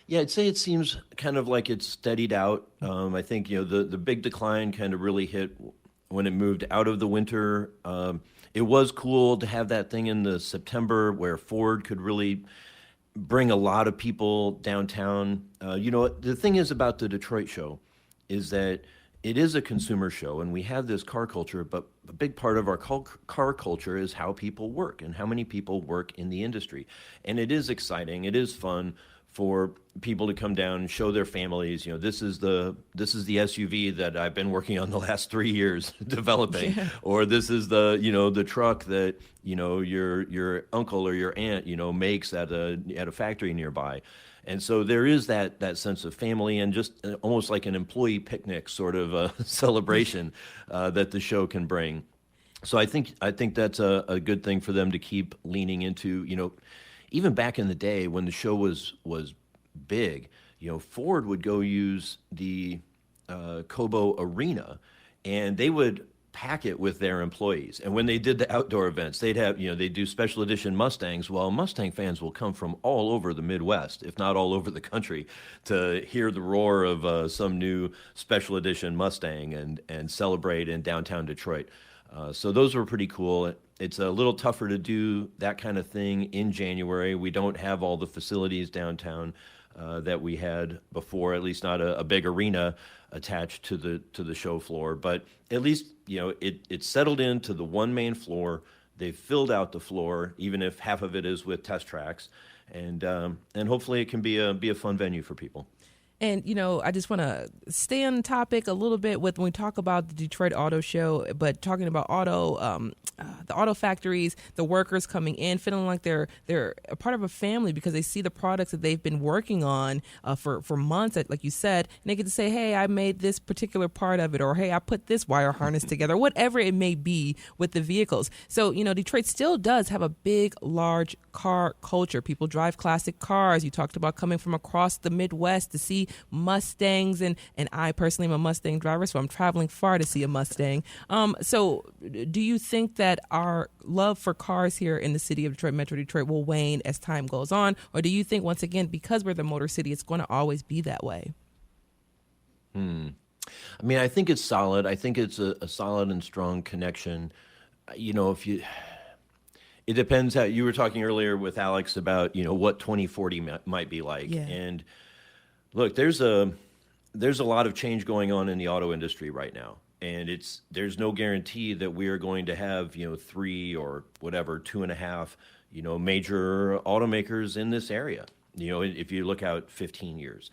Yeah, I'd say it seems kind of like it's steadied out. I think, the big decline kind of really hit when it moved out of the winter. It was cool to have that thing in the September where Ford could really bring a lot of people downtown. The thing is about the Detroit show is that it is a consumer show, and we have this car culture, but a big part of our car culture is how people work and how many people work in the industry. And it is exciting. It is fun for people to come down and show their families, this is the SUV that I've been working on the last 3 years developing, or this is the truck that your uncle or your aunt makes at a factory nearby. And so there is that sense of family and just almost like an employee picnic sort of a celebration that the show can bring. So I think that's a good thing for them to keep leaning into. Even back in the day when the show was big, Ford would go use the Cobo Arena, and they would pack it with their employees. And when they did the outdoor events, they'd have, they do special edition Mustangs. Well, Mustang fans will come from all over the Midwest, if not all over the country, to hear the roar of some new special edition Mustang and celebrate in downtown Detroit. So those were pretty cool. It's a little tougher to do that kind of thing in January. We don't have all the facilities downtown that we had before, at least not a big arena attached to the show floor. But at least it's settled into the one main floor. They've filled out the floor, even if half of it is with test tracks, and hopefully it can be a fun venue for people. And, I just want to stay on topic a little bit when we talk about the Detroit Auto Show, but talking about the auto factories, the workers coming in, feeling like they're a part of a family because they see the products that they've been working on for months, like you said, and they get to say, hey, I made this particular part of it, or hey, I put this wire harness together, whatever it may be with the vehicles. So, Detroit still does have a big, large car culture. People drive classic cars. You talked about coming from across the Midwest to see Mustangs, and I personally am a Mustang driver, so I'm traveling far to see a Mustang. So do you think that our love for cars here in the city of Detroit, Metro Detroit, will wane as time goes on? Or do you think, once again, because we're the Motor City, it's going to always be that way? I think it's solid. I think it's a solid and strong connection. It depends how you were talking earlier with Alex about, what 2040 might be like. Yeah. And look, there's a lot of change going on in the auto industry right now. And there's no guarantee that we are going to have, 3 or whatever, 2.5, major automakers in this area. If you look out 15 years,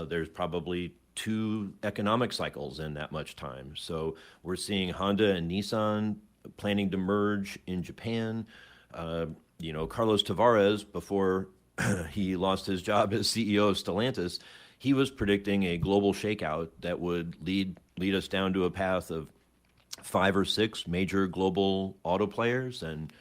there's probably 2 economic cycles in that much time. So we're seeing Honda and Nissan planning to merge in Japan. Carlos Tavares, before he lost his job as CEO of Stellantis, he was predicting a global shakeout that would lead us down to a path of 5 or 6 major global auto players. And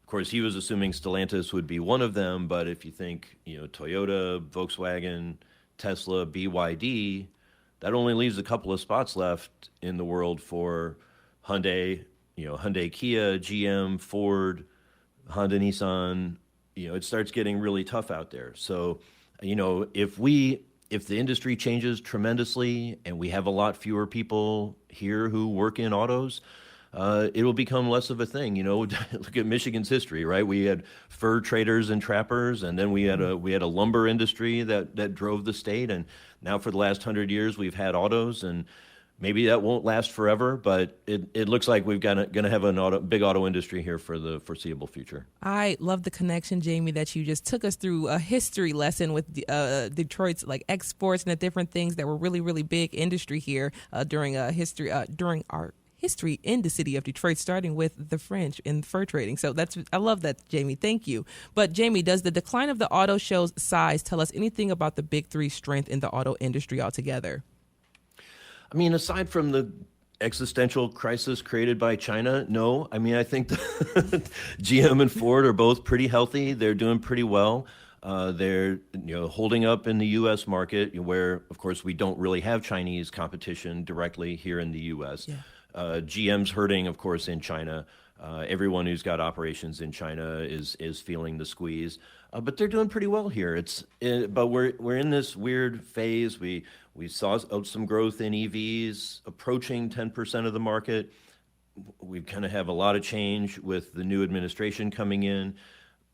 of course, he was assuming Stellantis would be one of them. But if you think, Toyota, Volkswagen, Tesla, BYD, that only leaves a couple of spots left in the world for Hyundai, Hyundai, Kia, GM, Ford, Honda, Nissan. It starts getting really tough out there. So, if the industry changes tremendously and we have a lot fewer people here who work in autos, it will become less of a thing. Look at Michigan's history, right? We had fur traders and trappers, and then we had a lumber industry that drove the state. And now for the last 100 years, we've had autos, and maybe that won't last forever, but it looks like we've going to have a big auto industry here for the foreseeable future. I love the connection, Jamie, that you just took us through a history lesson with Detroit's exports and the different things that were really, really big industry here during our history in the city of Detroit, starting with the French in fur trading. So I love that, Jamie. Thank you. But Jamie, does the decline of the auto show's size tell us anything about the big 3's strength in the auto industry altogether? I mean, aside from the existential crisis created by China, no. I mean, I think GM and Ford are both pretty healthy. They're doing pretty well. They're holding up in the U.S. market, where, of course, we don't really have Chinese competition directly here in the U.S. Yeah. GM's hurting, of course, in China. Everyone who's got operations in China is feeling the squeeze, but they're doing pretty well here. But we're in this weird phase. We saw some growth in EVs, approaching 10% of the market. We kind of have a lot of change with the new administration coming in.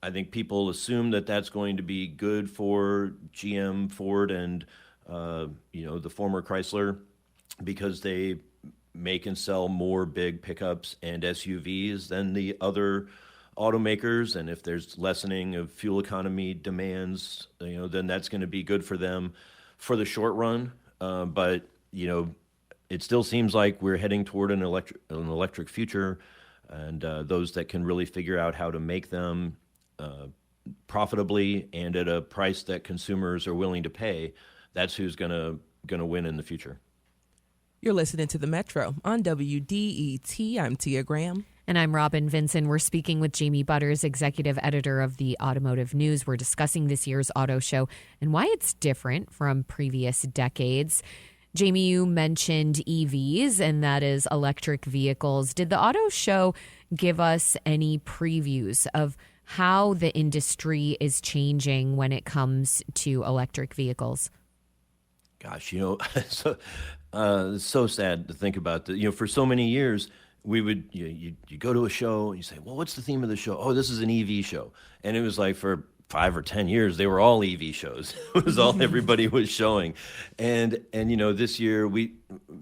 I think people assume that that's going to be good for GM, Ford, and the former Chrysler, because they make and sell more big pickups and SUVs than the other automakers. And if there's lessening of fuel economy demands, then that's going to be good for them for the short run. But it still seems like we're heading toward an electric future, and those that can really figure out how to make them profitably and at a price that consumers are willing to pay, that's who's going to win in the future. You're listening to The Metro on WDET. I'm Tia Graham. And I'm Robin Vinson. We're speaking with Jamie Butters, executive editor of the Automotive News. We're discussing this year's auto show and why it's different from previous decades. Jamie, you mentioned EVs, and that is electric vehicles. Did the auto show give us any previews of how the industry is changing when it comes to electric vehicles? Gosh, so sad to think about that. For so many years, we would you go to a show and you say, well, what's the theme of the show? Oh, this is an EV show. And it was like for 5 or 10 years, they were all EV shows. It was all everybody was showing. And this year,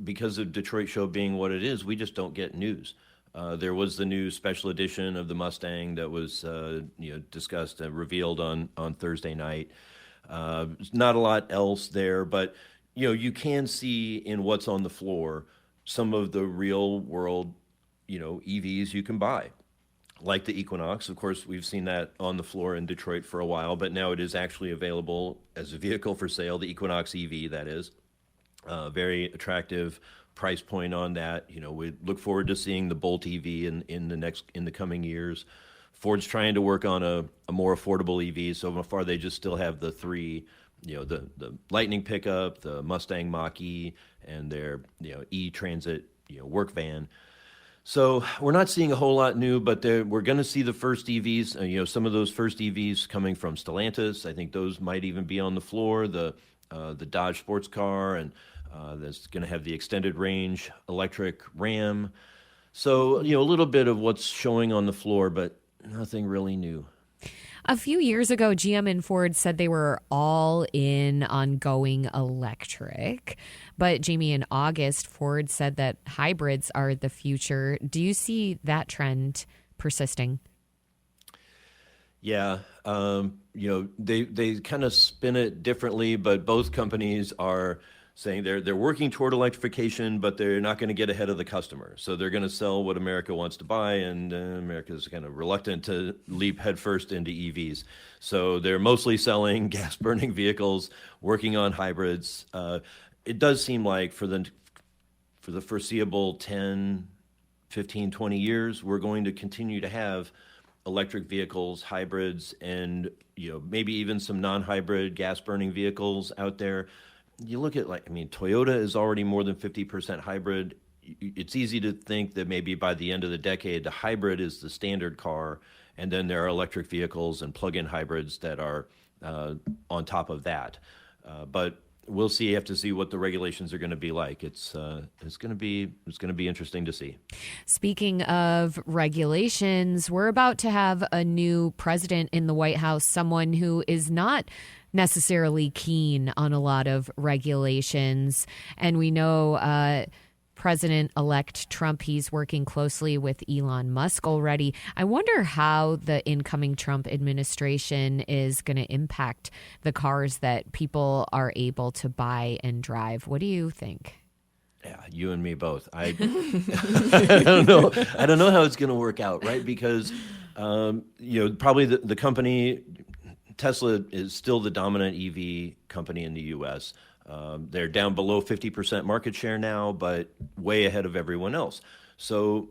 because of Detroit show being what it is, we just don't get news. There was the new special edition of the Mustang that was discussed and revealed on Thursday night. Not a lot else there, but you can see in what's on the floor some of the real world EVs you can buy, like the Equinox. Of course, we've seen that on the floor in Detroit for a while, but now it is actually available as a vehicle for sale. The Equinox EV, that is, very attractive price point on that. We look forward to seeing the Bolt EV in the coming years. Ford's trying to work on a more affordable EV. So far, they just still have the three, the Lightning pickup, the Mustang Mach-E, and their E-Transit work van. So we're not seeing a whole lot new, but we're going to see the first EVs. Some of those first EVs coming from Stellantis. I think those might even be on the floor. The Dodge sports car, and that's going to have the extended range electric Ram. So a little bit of what's showing on the floor, but nothing really new. A few years ago, GM and Ford said they were all in on going electric. But Jamie, in August, Ford said that hybrids are the future. Do you see that trend persisting? Yeah. They kind of spin it differently, but both companies are saying they're working toward electrification, but they're not going to get ahead of the customer. So they're going to sell what America wants to buy, and America's kind of reluctant to leap headfirst into EVs. So they're mostly selling gas-burning vehicles, working on hybrids. It does seem like for the foreseeable 10, 15, 20 years, we're going to continue to have electric vehicles, hybrids, and maybe even some non-hybrid gas-burning vehicles out there. You look at Toyota is already more than 50% hybrid. It's easy to think that maybe by the end of the decade, the hybrid is the standard car, and then there are electric vehicles and plug-in hybrids that are on top of that. But we'll see. You have to see what the regulations are going to be like. It's going to be interesting to see. Speaking of regulations, we're about to have a new president in the White House, someone who is not necessarily keen on a lot of regulations. And we know President-elect Trump, he's working closely with Elon Musk already. I wonder how the incoming Trump administration is going to impact the cars that people are able to buy and drive. What do you think? Yeah, you and me both. I don't know. I don't know how it's going to work out, right? Because probably the company Tesla is still the dominant EV company in the U.S. They're down below 50% market share now, but way ahead of everyone else. So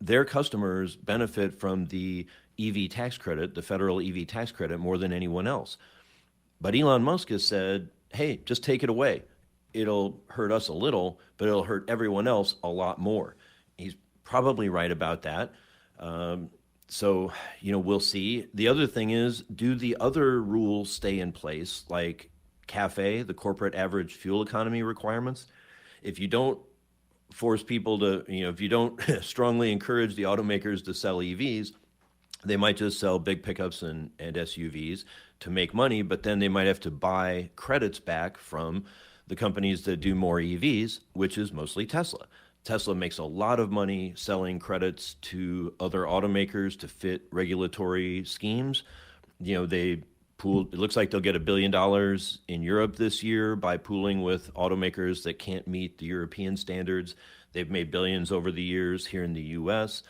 their customers benefit from the EV tax credit, the federal EV tax credit, more than anyone else. But Elon Musk has said, hey, just take it away. It'll hurt us a little, but it'll hurt everyone else a lot more. He's probably right about that. So, we'll see. The other thing is, do the other rules stay in place, like CAFE, the corporate average fuel economy requirements? If you don't force people to, if you don't strongly encourage the automakers to sell EVs, they might just sell big pickups and SUVs to make money, but then they might have to buy credits back from the companies that do more EVs, which is mostly Tesla. Tesla makes a lot of money selling credits to other automakers to fit regulatory schemes. They pooled, it looks like they'll get $1 billion in Europe this year by pooling with automakers that can't meet the European standards. They've made billions over the years here in the US.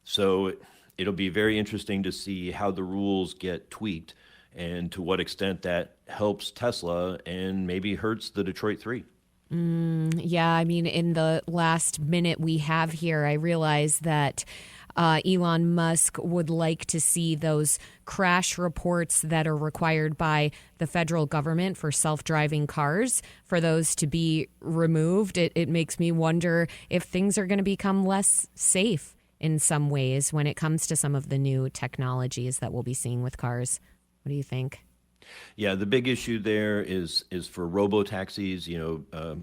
So it'll be very interesting to see how the rules get tweaked and to what extent that helps Tesla and maybe hurts the Detroit 3. Yeah, I mean, in the last minute we have here, I realize that Elon Musk would like to see those crash reports that are required by the federal government for self-driving cars, for those to be removed. It makes me wonder if things are going to become less safe in some ways when it comes to some of the new technologies that we'll be seeing with cars. What do you think? Yeah, the big issue there is for robo-taxis,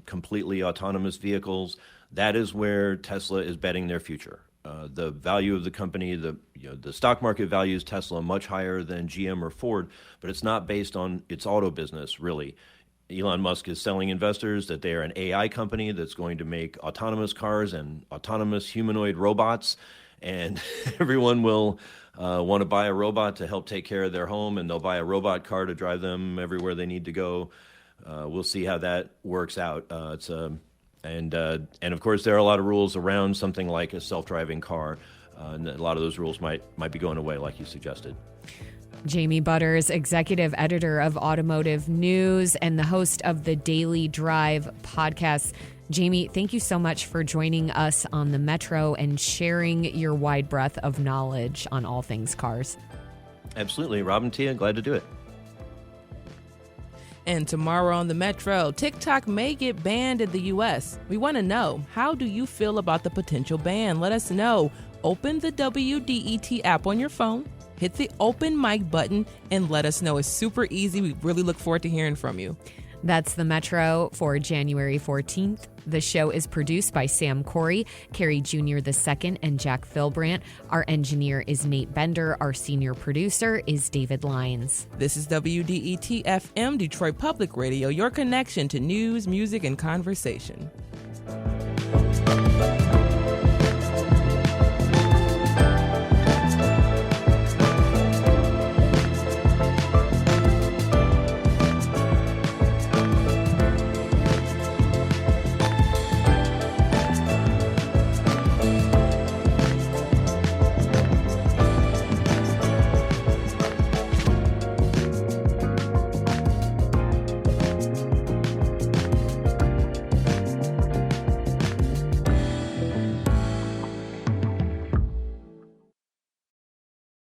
completely autonomous vehicles. That is where Tesla is betting their future. The value of the company, the stock market values Tesla much higher than GM or Ford, but it's not based on its auto business, really. Elon Musk is selling investors that they are an AI company that's going to make autonomous cars and autonomous humanoid robots, and everyone will want to buy a robot to help take care of their home, and they'll buy a robot car to drive them everywhere they need to go. We'll see how that works out. And of course, there are a lot of rules around something like a self-driving car, and a lot of those rules might be going away, like you suggested. Jamie Butters, executive editor of Automotive News and the host of the Daily Drive podcast. Jamie, thank you so much for joining us on the Metro and sharing your wide breadth of knowledge on all things cars. Absolutely. Rob and Tia, glad to do it. And tomorrow on the Metro, TikTok may get banned in the U.S. We want to know, how do you feel about the potential ban? Let us know. Open the WDET app on your phone, hit the open mic button, and let us know. It's super easy. We really look forward to hearing from you. That's the Metro for January 14th. The show is produced by Sam Corey, Carrie Jr. II, and Jack Philbrandt. Our engineer is Nate Bender. Our senior producer is David Lyons. This is WDET FM, Detroit Public Radio, your connection to news, music, and conversation.